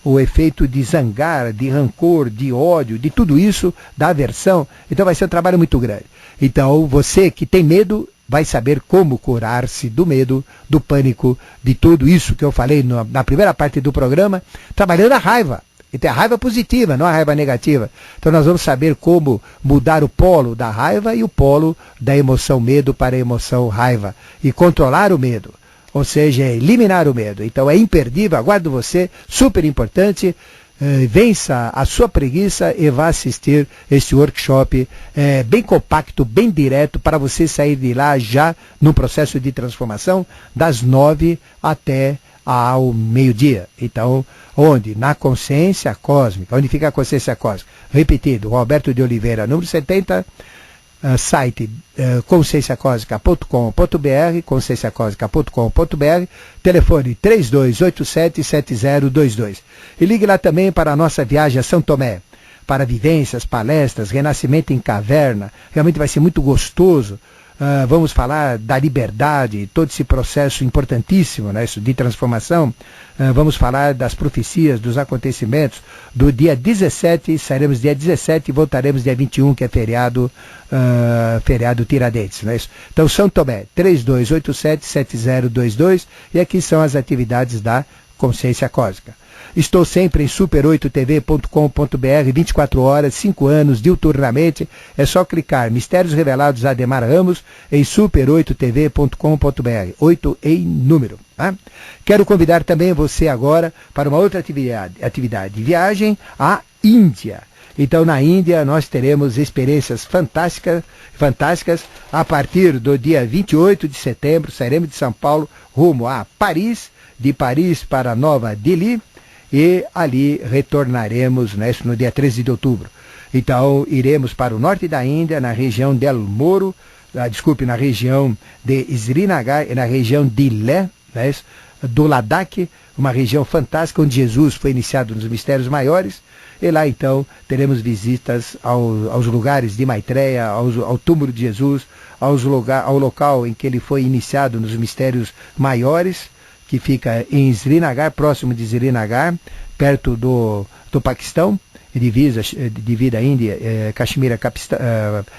o efeito de zangar, de rancor, de ódio, de tudo isso, da aversão. Então vai ser um trabalho muito grande. Então você que tem medo vai saber como curar-se do medo, do pânico, de tudo isso que eu falei na primeira parte do programa, trabalhando a raiva. Então a raiva positiva, não a raiva negativa. Então nós vamos saber como mudar o polo da raiva e o polo da emoção medo para a emoção raiva. E controlar o medo. Ou seja, eliminar o medo. Então é imperdível, aguardo você, super importante. Vença a sua preguiça e vá assistir esse workshop bem compacto, bem direto, para você sair de lá já no processo de transformação das 9 até ao meio-dia. Então, onde? Na consciência cósmica. Onde fica a consciência cósmica? Repetido, Roberto de Oliveira, número 70, site conscienciacósmica.com.br, conscienciacósmica.com.br, telefone 3287-7022. E ligue lá também para a nossa viagem a São Tomé, para vivências, palestras, renascimento em caverna. Realmente vai ser muito gostoso. Vamos falar da liberdade, todo esse processo importantíssimo, né, isso de transformação. Vamos falar das profecias, dos acontecimentos. Do dia 17, sairemos dia 17 e voltaremos dia 21, que é feriado Tiradentes. Não é isso? Então, São Tomé, 3287-7022, e aqui são as atividades da Consciência Cósmica. Estou sempre em super8tv.com.br, 24 horas, 5 anos, diuturnamente. É só clicar Mistérios Revelados Ademar Ramos em super8tv.com.br, 8 em número. Tá? Quero convidar também você agora para uma outra atividade, viagem à Índia. Então, na Índia, nós teremos experiências fantásticas. A partir do dia 28 de setembro, sairemos de São Paulo rumo a Paris, de Paris para Nova Delhi, e ali retornaremos, né, no dia 13 de outubro. Então, iremos para o norte da Índia, na região de Almoro, na região de Srinagar e na região de Leh, né, do Ladakh, uma região fantástica onde Jesus foi iniciado nos mistérios maiores. E lá, então, teremos visitas aos lugares de Maitreya, ao túmulo de Jesus, ao local em que ele foi iniciado nos mistérios maiores, que fica em Srinagar, próximo de Srinagar, perto do Paquistão, divisa a Índia, Caxemira,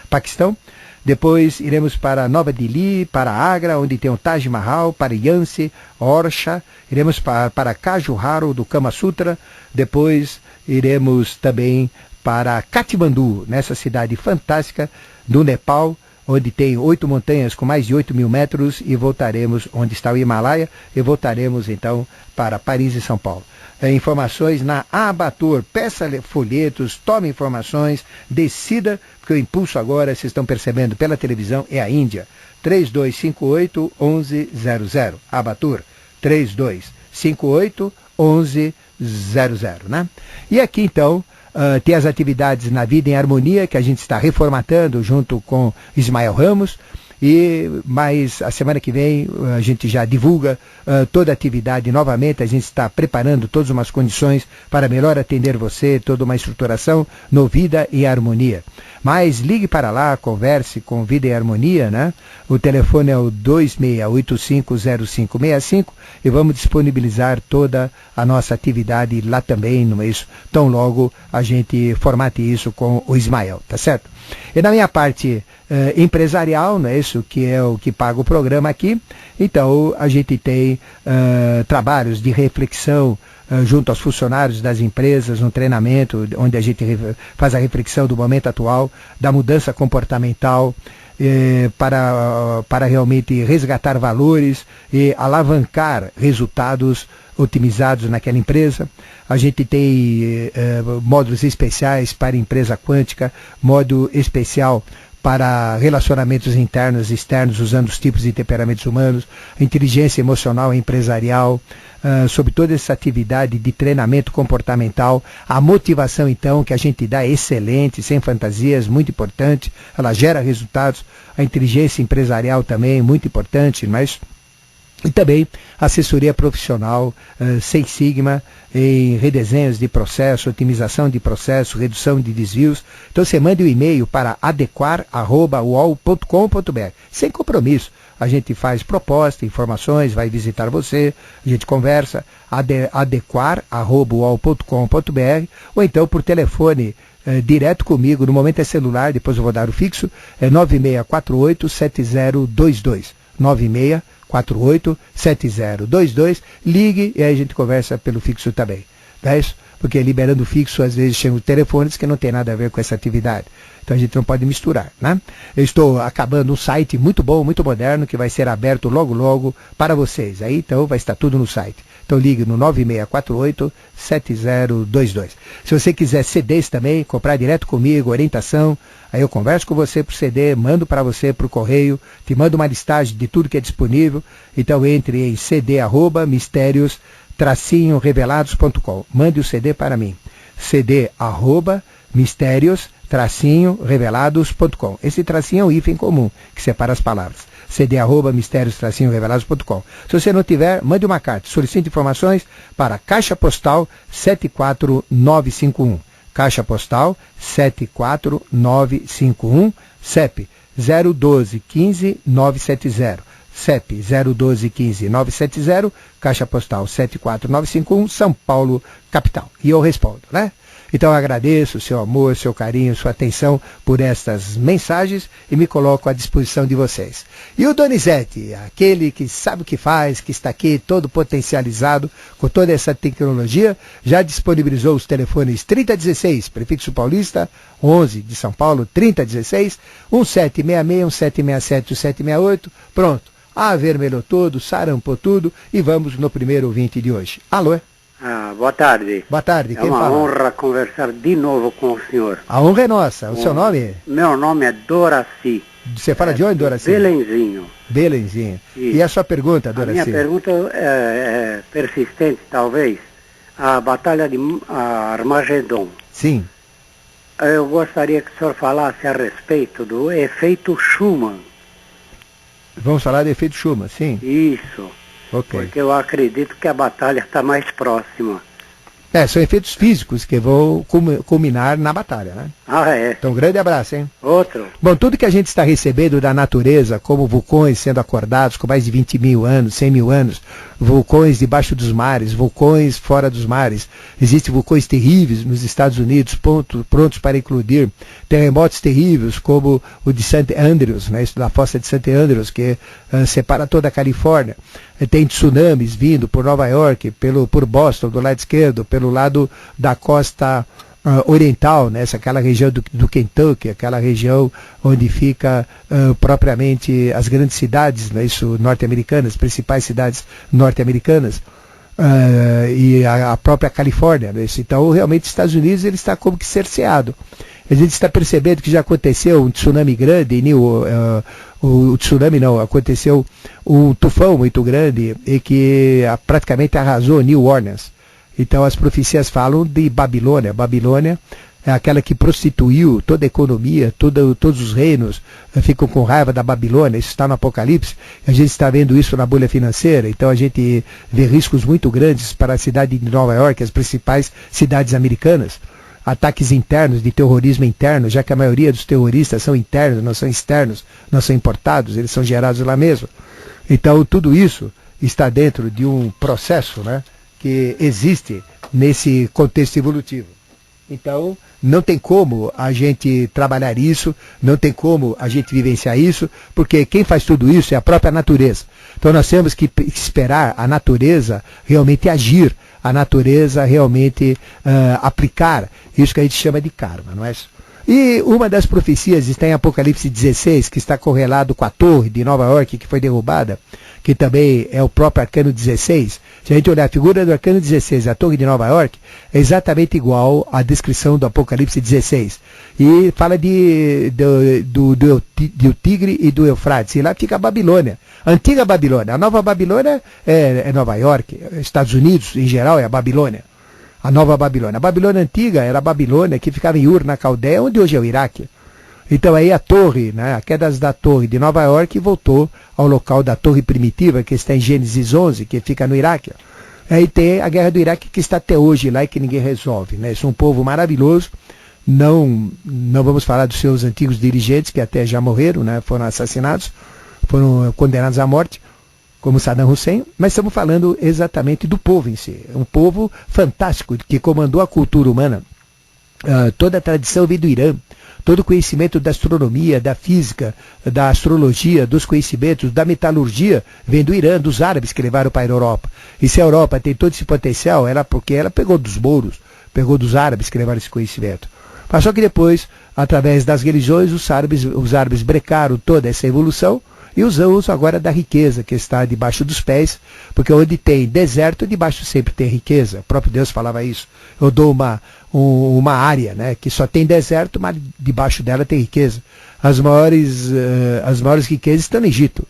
Paquistão. Depois iremos para Nova Delhi, para Agra, onde tem o Taj Mahal, para Yansi, Orsha. Iremos para Khajuraho, do Kama Sutra. Depois iremos também para Katmandu, nessa cidade fantástica do Nepal, onde tem 8 montanhas com mais de 8.000 metros, e voltaremos, onde está o Himalaia, e voltaremos então para Paris e São Paulo. Informações na Abatur, peça folhetos, tome informações, decida, porque o impulso agora, vocês estão percebendo pela televisão, é a Índia. 3258-1100, Abatur, 3258-1100, né? E aqui então, tem as atividades na Vida em Harmonia, que a gente está reformatando junto com Ismael Ramos, Mas a semana que vem a gente já divulga toda a atividade novamente, a gente está preparando todas umas condições para melhor atender você, toda uma estruturação no Vida e Harmonia. Mas ligue para lá, converse com Vida e Harmonia, né? O telefone é o 26850565 e vamos disponibilizar toda a nossa atividade lá também, não é isso? Tão logo a gente formate isso com o Ismael, tá certo? E na minha parte empresarial, não é isso? Que é o que paga o programa aqui, então a gente tem trabalhos de reflexão junto aos funcionários das empresas, um treinamento onde a gente faz a reflexão do momento atual, da mudança comportamental, para realmente resgatar valores e alavancar resultados otimizados naquela empresa. A gente tem módulos especiais para empresa quântica, modo especial para relacionamentos internos e externos, usando os tipos de temperamentos humanos, a inteligência emocional e empresarial, sobre toda essa atividade de treinamento comportamental, a motivação então que a gente dá é excelente, sem fantasias, muito importante, ela gera resultados, a inteligência empresarial também, muito importante, mas... E também assessoria profissional, Six Sigma, em redesenhos de processo, otimização de processo, redução de desvios. Então você manda um e-mail para adequar@uol.com.br, sem compromisso. A gente faz proposta, informações, vai visitar você, a gente conversa, adequar@uol.com.br, ou então por telefone, direto comigo, no momento é celular, depois eu vou dar o fixo, é 9648-7022, 9648-7022, ligue e aí a gente conversa pelo fixo também, não é isso? Porque liberando o fixo, às vezes chegam telefones que não tem nada a ver com essa atividade. Então a gente não pode misturar, né? Eu estou acabando um site muito bom, muito moderno, que vai ser aberto logo, logo para vocês. Aí então vai estar tudo no site. Então ligue no 9648-7022. Se você quiser CDs também, comprar direto comigo, orientação, aí eu converso com você por CD, mando para você por correio, te mando uma listagem de tudo que é disponível. Então entre em cd@mistérios-revelados.com. Mande o CD para mim. cd@mistérios-revelados.com. Esse tracinho é um hífen comum, que separa as palavras. cd@mistérios-revelados.com. Se você não tiver, mande uma carta. Solicite informações para Caixa Postal 74951. Caixa Postal 74951, CEP 012-15-970. CEP 012-15-970, Caixa Postal 74951, São Paulo, capital. E eu respondo, né? Então eu agradeço o seu amor, seu carinho, sua atenção por estas mensagens e me coloco à disposição de vocês. E o Donizete, aquele que sabe o que faz, que está aqui todo potencializado com toda essa tecnologia, já disponibilizou os telefones 3016, prefixo paulista, 11 de São Paulo, 3016, 1766, 1767, 1768, pronto. Avermelhou tudo, sarampou tudo e vamos no primeiro ouvinte de hoje. Alô? Boa tarde. Boa tarde, quem fala? fala? É uma honra conversar de novo com o senhor. A honra é nossa. O seu nome? Meu nome é Doraci. Você fala de onde, Doraci? Belenzinho. Belenzinho. Isso. E a sua pergunta, Doraci? A minha pergunta é persistente, talvez. A Batalha de Armagedon. Sim. Eu gostaria que o senhor falasse a respeito do efeito Schumann. Vamos falar do efeito Schumann, sim? Isso. Ok. Porque eu acredito que a batalha está mais próxima. São efeitos físicos que vão culminar na batalha, né? É. Então, um grande abraço, hein? Outro. Bom, tudo que a gente está recebendo da natureza, como vulcões sendo acordados com mais de 20 mil anos, 100 mil anos, vulcões debaixo dos mares, vulcões fora dos mares, existem vulcões terríveis nos Estados Unidos, prontos para eclodir, terremotos terríveis, como o de St. Andrews, né, da fossa de St. Andrews, que separa toda a Califórnia. Tem tsunamis vindo por Nova York, por Boston, do lado esquerdo, pelo lado da costa oriental, né, aquela região do Kentucky, aquela região onde fica propriamente as grandes cidades, né, norte-americanas, as principais cidades norte-americanas, e a própria Califórnia. Né, então, realmente, os Estados Unidos ele está como que cerceado. A gente está percebendo que já aconteceu um tsunami grande, aconteceu um tufão muito grande e que praticamente arrasou New Orleans. Então as profecias falam de Babilônia. Babilônia é aquela que prostituiu toda a economia, todos os reinos ficam com raiva da Babilônia. Isso está no Apocalipse, a gente está vendo isso na bolha financeira, então a gente vê riscos muito grandes para a cidade de Nova York, as principais cidades americanas, ataques internos, de terrorismo interno, já que a maioria dos terroristas são internos, não são externos, não são importados, eles são gerados lá mesmo. Então tudo isso está dentro de um processo, né, que existe nesse contexto evolutivo. Então, não tem como a gente trabalhar isso, não tem como a gente vivenciar isso, porque quem faz tudo isso é a própria natureza. Então nós temos que esperar a natureza realmente agir, a natureza realmente aplicar isso que a gente chama de karma, não é isso? E uma das profecias está em Apocalipse 16, que está correlado com a torre de Nova York, que foi derrubada, que também é o próprio Arcano 16. Se a gente olhar a figura do Arcano 16 e a torre de Nova York, é exatamente igual à descrição do Apocalipse 16. E fala do Tigre e do Eufrates. E lá fica a Babilônia. A antiga Babilônia. A nova Babilônia é Nova York. Estados Unidos, em geral, é a Babilônia. A nova Babilônia. A Babilônia antiga era a Babilônia que ficava em Ur, na Caldeia, onde hoje é o Iraque. Então aí a torre, né, a queda da torre de Nova York voltou ao local da torre primitiva, que está em Gênesis 11, que fica no Iraque. Aí tem a guerra do Iraque, que está até hoje lá e que ninguém resolve. Né? Isso é um povo maravilhoso. Não vamos falar dos seus antigos dirigentes, que até já morreram, né, foram assassinados, foram condenados à morte, como Saddam Hussein, mas estamos falando exatamente do povo em si. Um povo fantástico, que comandou a cultura humana. Toda a tradição veio do Irã. Todo o conhecimento da astronomia, da física, da astrologia, dos conhecimentos, da metalurgia, vem do Irã, dos árabes que levaram para a Europa. E se a Europa tem todo esse potencial, porque ela pegou dos mouros, pegou dos árabes que levaram esse conhecimento. Mas só que depois, através das religiões, os árabes brecaram toda essa evolução, e usam agora da riqueza que está debaixo dos pés, porque onde tem deserto, debaixo sempre tem riqueza. O próprio Deus falava isso. Eu dou uma área, né, que só tem deserto, mas debaixo dela tem riqueza. As maiores riquezas estão no Egito,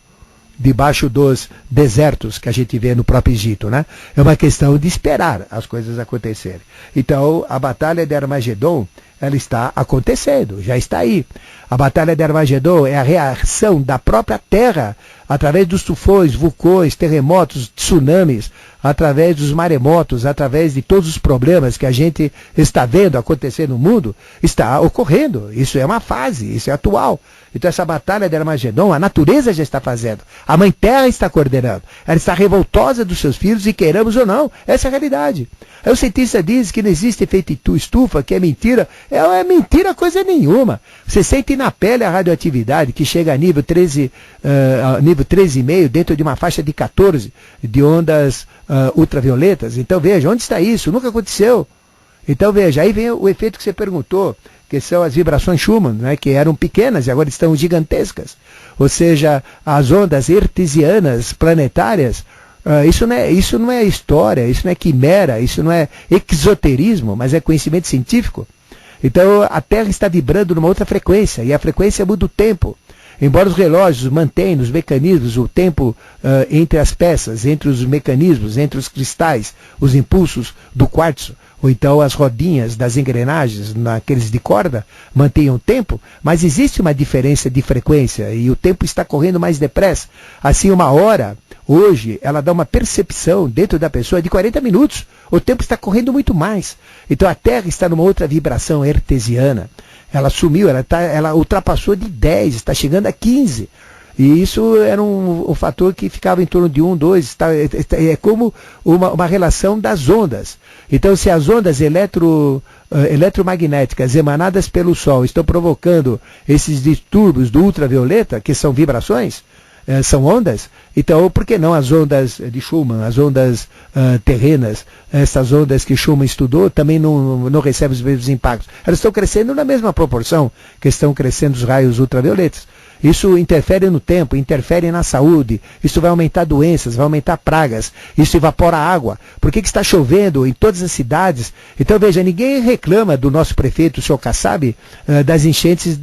debaixo dos desertos que a gente vê no próprio Egito. Né? É uma questão de esperar as coisas acontecerem. Então, a batalha de Armagedon, ela está acontecendo, já está aí. A batalha de Armagedon é a reação da própria Terra, através dos tufões, vulcões, terremotos, tsunamis, através dos maremotos, através de todos os problemas que a gente está vendo acontecer no mundo, está ocorrendo. Isso é uma fase, isso é atual. Então essa batalha de Armagedon, a natureza já está fazendo. A Mãe Terra está coordenando. Ela está revoltosa dos seus filhos, e queiramos ou não, essa é a realidade. Aí o cientista diz que não existe efeito estufa, que é mentira. É mentira coisa nenhuma. Você sente na pele a radioatividade que chega a nível 13,5, dentro de uma faixa de 14 de ondas ultravioletas. Então veja, onde está isso? Nunca aconteceu. Então veja, aí vem o efeito que você perguntou, que são as vibrações Schumann, né, que eram pequenas e agora estão gigantescas. Ou seja, as ondas hertzianas planetárias. Isso não é história, isso não é quimera, isso não é exoterismo, mas é conhecimento científico. Então a Terra está vibrando numa outra frequência, e a frequência muda o tempo. Embora os relógios mantenham os mecanismos, o tempo entre as peças, entre os mecanismos, entre os cristais, os impulsos do quartzo, ou então as rodinhas das engrenagens, naqueles de corda, mantenham o tempo, mas existe uma diferença de frequência, e o tempo está correndo mais depressa. Assim, uma hora, hoje, ela dá uma percepção dentro da pessoa de 40 minutos. O tempo está correndo muito mais. Então a Terra está numa outra vibração hertziana. Ela sumiu, ela ultrapassou de 10, está chegando a 15. E isso era um fator que ficava em torno de 1, 2, é como uma relação das ondas. Então, se as ondas eletromagnéticas emanadas pelo Sol estão provocando esses distúrbios do ultravioleta, que são vibrações, são ondas, então por que não as ondas de Schumann, as ondas terrenas, essas ondas que Schumann estudou, também não recebem os mesmos impactos? Elas estão crescendo na mesma proporção que estão crescendo os raios ultravioletas. Isso interfere no tempo, interfere na saúde, isso vai aumentar doenças, vai aumentar pragas, isso evapora água. Por que está chovendo em todas as cidades? Então veja, ninguém reclama do nosso prefeito, o senhor Kassab, das enchentes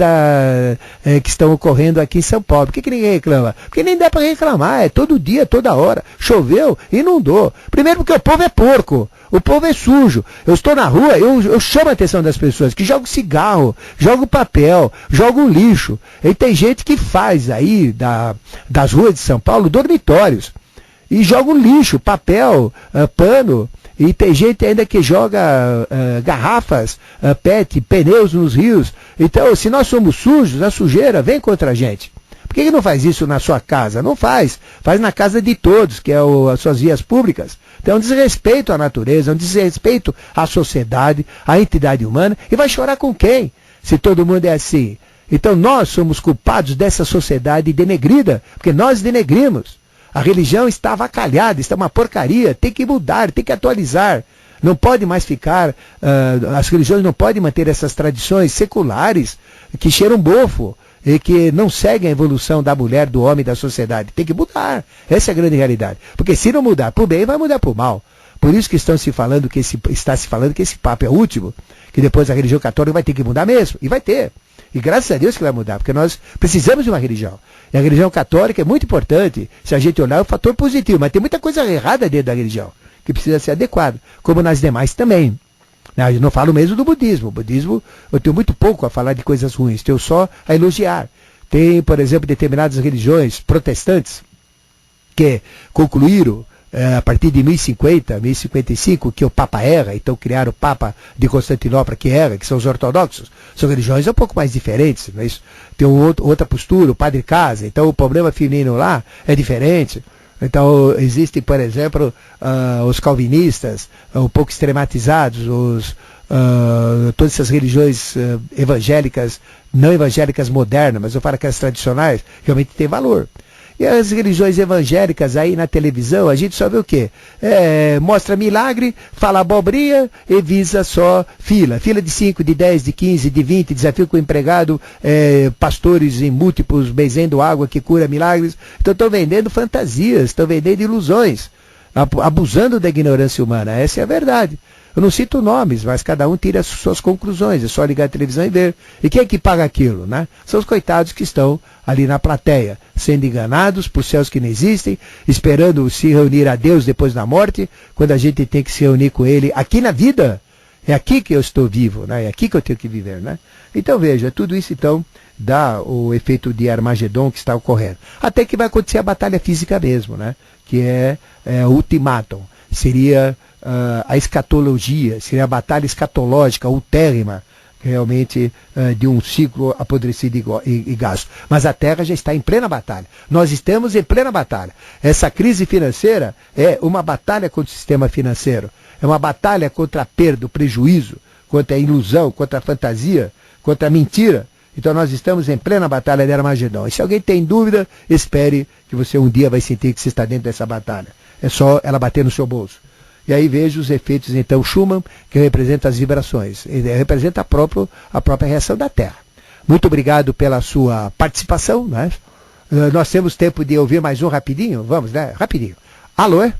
que estão ocorrendo aqui em São Paulo. Por que ninguém reclama? Porque nem dá para reclamar, é todo dia, toda hora. Choveu, inundou. Primeiro porque o povo é porco. O povo é sujo. Eu estou na rua, eu chamo a atenção das pessoas que jogam cigarro, jogam papel, jogam lixo. E tem gente que faz aí das ruas de São Paulo dormitórios. E jogam lixo, papel, pano. E tem gente ainda que joga garrafas, PET, pneus nos rios. Então, se nós somos sujos, a sujeira vem contra a gente. Por que não faz isso na sua casa? Não faz. Faz na casa de todos, que é as suas vias públicas. Então é um desrespeito à natureza, é um desrespeito à sociedade, à entidade humana. E vai chorar com quem? Se todo mundo é assim. Então nós somos culpados dessa sociedade denegrida, porque nós denegrimos. A religião está avacalhada, está uma porcaria, tem que mudar, tem que atualizar. Não pode mais ficar, as religiões não podem manter essas tradições seculares que cheiram bofo e que não seguem a evolução da mulher, do homem, da sociedade. Tem que mudar. Essa é a grande realidade. Porque se não mudar para o bem, vai mudar para o mal. Por isso que está se falando que esse papo é o último, que depois a religião católica vai ter que mudar mesmo. E vai ter. E graças a Deus que vai mudar, porque nós precisamos de uma religião. E a religião católica é muito importante, se a gente olhar, é um fator positivo, mas tem muita coisa errada dentro da religião, que precisa ser adequada, como nas demais também. Eu não falo mesmo do budismo. O budismo, eu tenho muito pouco a falar de coisas ruins, tenho só a elogiar. Tem, por exemplo, determinadas religiões protestantes que concluíram, a partir de 1050, 1055, que o Papa erra, então criaram o Papa de Constantinopla que erra, que são os ortodoxos. São religiões um pouco mais diferentes, não é isso? Tem outra postura, o Padre Casa, então o problema feminino lá é diferente. Então, existem, por exemplo, os calvinistas, um pouco extrematizados, todas essas religiões evangélicas, não evangélicas modernas, mas eu falo que as tradicionais, realmente têm valor. E as religiões evangélicas aí na televisão, a gente só vê o quê? Mostra milagre, fala abobrinha e visa só fila. Fila de 5, de 10, de 15, de 20, desafio com o empregado, pastores em múltiplos, benzendo água que cura milagres. Então estão vendendo fantasias, estão vendendo ilusões, abusando da ignorância humana. Essa é a verdade. Eu não cito nomes, mas cada um tira as suas conclusões. É só ligar a televisão e ver. E quem é que paga aquilo, né? São os coitados que estão ali na plateia, sendo enganados por céus que não existem, esperando se reunir a Deus depois da morte, quando a gente tem que se reunir com Ele aqui na vida. É aqui que eu estou vivo, né? É aqui que eu tenho que viver, né? Então veja, tudo isso então dá o efeito de Armagedon que está ocorrendo. Até que vai acontecer a batalha física mesmo, né? Que é o ultimátum. Seria a escatologia, seria a batalha escatológica, ultérrima, realmente de um ciclo apodrecido e gasto. Mas a Terra já está em plena batalha. Nós estamos em plena batalha. Essa crise financeira é uma batalha contra o sistema financeiro. É uma batalha contra a perda, o prejuízo, contra a ilusão, contra a fantasia, contra a mentira. Então nós estamos em plena batalha de Armagedon. E se alguém tem dúvida, espere que você um dia vai sentir que você está dentro dessa batalha. É só ela bater no seu bolso. E aí veja os efeitos, então, Schumann, que representa as vibrações. Ele representa a própria reação da Terra. Muito obrigado pela sua participação, né? Nós temos tempo de ouvir mais um rapidinho? Vamos, né? Rapidinho. Alô?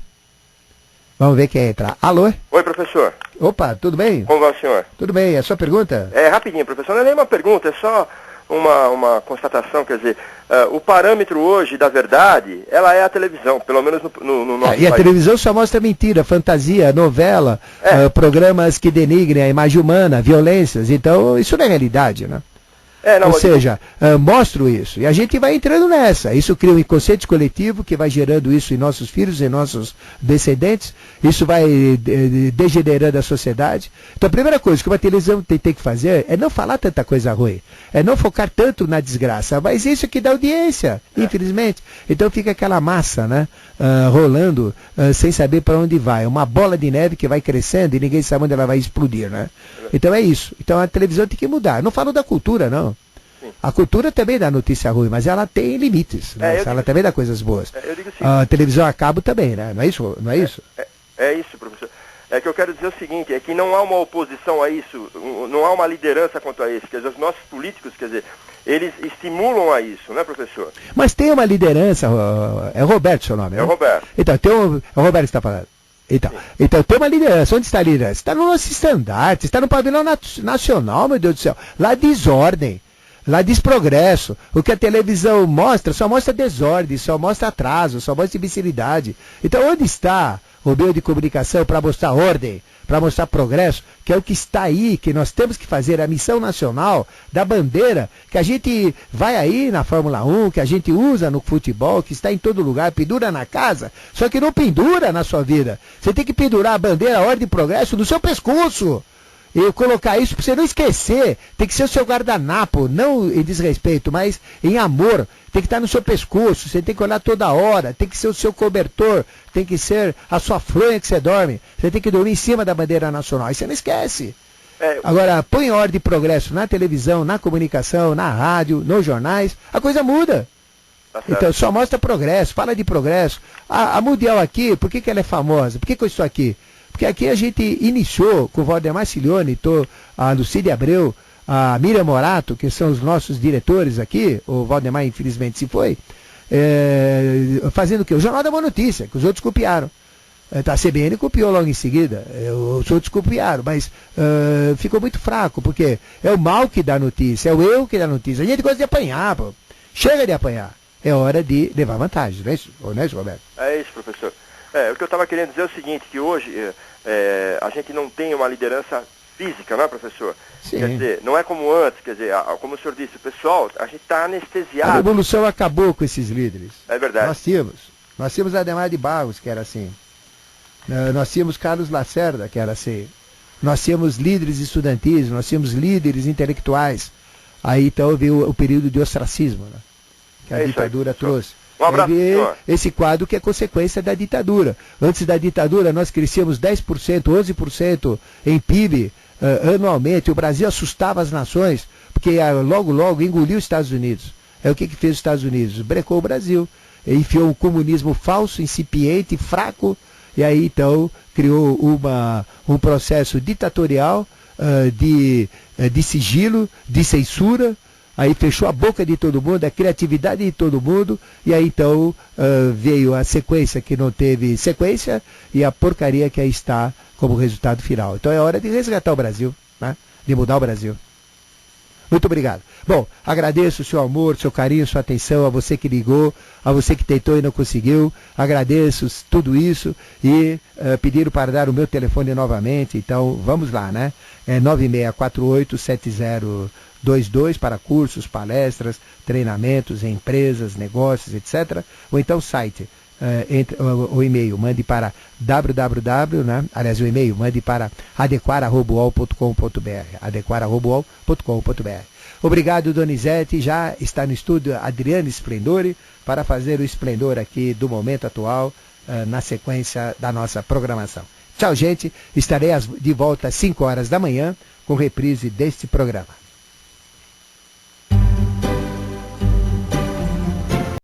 Vamos ver quem entra. Alô? Oi, professor. Opa, tudo bem? Como vai o senhor? Tudo bem. É a sua pergunta? É, rapidinho, professor. Não é nem uma pergunta, é só uma constatação, quer dizer, o parâmetro hoje da verdade, ela é a televisão, pelo menos no nosso país. E a televisão só mostra mentira, fantasia, novela, programas que denigrem a imagem humana, violências, então isso não é realidade, né? Ou seja, mostro isso. E a gente vai entrando nessa. Isso cria um inconsciente coletivo que vai gerando isso em nossos filhos, em nossos descendentes. Isso vai degenerando a sociedade. Então a primeira coisa que uma televisão tem que fazer é não falar tanta coisa ruim. É não focar tanto na desgraça. Mas isso que dá audiência, infelizmente. Então fica aquela massa, né? Rolando sem saber para onde vai. Uma bola de neve que vai crescendo e ninguém sabe onde ela vai explodir, né? Então é isso. Então a televisão tem que mudar. Eu não falo da cultura, não. Sim. A cultura também dá notícia ruim, mas ela tem limites. Né? Ela também dá coisas boas. A televisão a cabo também, né? Não é isso? Não é isso? É isso, professor. É que eu quero dizer o seguinte, é que não há uma oposição a isso, não há uma liderança quanto a isso. Quer dizer, os nossos políticos, quer dizer, eles estimulam a isso, né, professor? Mas tem uma liderança, é Roberto seu nome, né? É o Roberto. Então, é o Roberto que está falando. Então tem uma liderança. Onde está a liderança? Está no nosso estandarte, está no pavilhão nacional, meu Deus do céu. Lá desordem, lá desprogresso. O que a televisão mostra, só mostra desordem, só mostra atraso, só mostra imbecilidade. Então onde está o meio de comunicação para mostrar ordem, para mostrar progresso, que é o que está aí, que nós temos que fazer, a missão nacional da bandeira, que a gente vai aí na Fórmula 1, que a gente usa no futebol, que está em todo lugar, pendura na casa, só que não pendura na sua vida. Você tem que pendurar a bandeira, a ordem e progresso no seu pescoço. E colocar isso para você não esquecer, tem que ser o seu guardanapo, não em desrespeito, mas em amor, tem que estar no seu pescoço, você tem que olhar toda hora, tem que ser o seu cobertor, tem que ser a sua fronha que você dorme, você tem que dormir em cima da bandeira nacional, aí você não esquece. Agora, põe ordem e progresso na televisão, na comunicação, na rádio, nos jornais, a coisa muda. Então, só mostra progresso, fala de progresso. A Mundial aqui, por que ela é famosa? Por que eu estou aqui? Porque aqui a gente iniciou com o Valdemar Cilione, a Lucília Abreu, a Miriam Morato, que são os nossos diretores aqui, o Valdemar infelizmente se foi, fazendo o quê? O Jornal da Boa Notícia, que os outros copiaram. A CBN copiou logo em seguida, os outros copiaram, mas ficou muito fraco, porque é o mal que dá notícia, é o eu que dá notícia. A gente gosta de apanhar, pô. Chega de apanhar. É hora de levar vantagem, não é isso, Roberto? É isso, professor. O que eu estava querendo dizer é o seguinte, que hoje a gente não tem uma liderança física, não é, professor? Sim. Quer dizer, não é como antes, quer dizer, como o senhor disse, o pessoal, a gente está anestesiado. A revolução acabou com esses líderes. É verdade. Nós tínhamos Ademar de Barros, que era assim. Nós tínhamos Carlos Lacerda, que era assim. Nós tínhamos líderes estudantis, nós tínhamos líderes intelectuais. Aí então veio o período de ostracismo, né, que a ditadura trouxe. Um abraço, esse quadro que é consequência da ditadura. Antes da ditadura nós crescíamos 10%, 11% em PIB anualmente. O Brasil assustava as nações, porque logo engoliu os Estados Unidos. O que fez os Estados Unidos? Brecou o Brasil. Enfiou um comunismo falso, incipiente, fraco, e aí então criou um processo ditatorial de sigilo, de censura. Aí fechou a boca de todo mundo, a criatividade de todo mundo, e aí então veio a sequência que não teve sequência e a porcaria que aí está como resultado final. Então é hora de resgatar o Brasil, né? De mudar o Brasil. Muito obrigado. Bom, agradeço o seu amor, seu carinho, sua atenção, a você que ligou, a você que tentou e não conseguiu. Agradeço tudo isso e pediram para dar o meu telefone novamente, então vamos lá, né? É 9648-7022 para cursos, palestras, treinamentos, empresas, negócios, etc. Ou então site, o e-mail, mande para www, né? Aliás, o e-mail, mande para adequar@uol.com.br, adequar@uol.com.br. Obrigado, Donizete. Já está no estúdio Adriane Splendore para fazer o esplendor aqui do momento atual na sequência da nossa programação. Tchau, gente. Estarei de volta às 5 horas da manhã com reprise deste programa.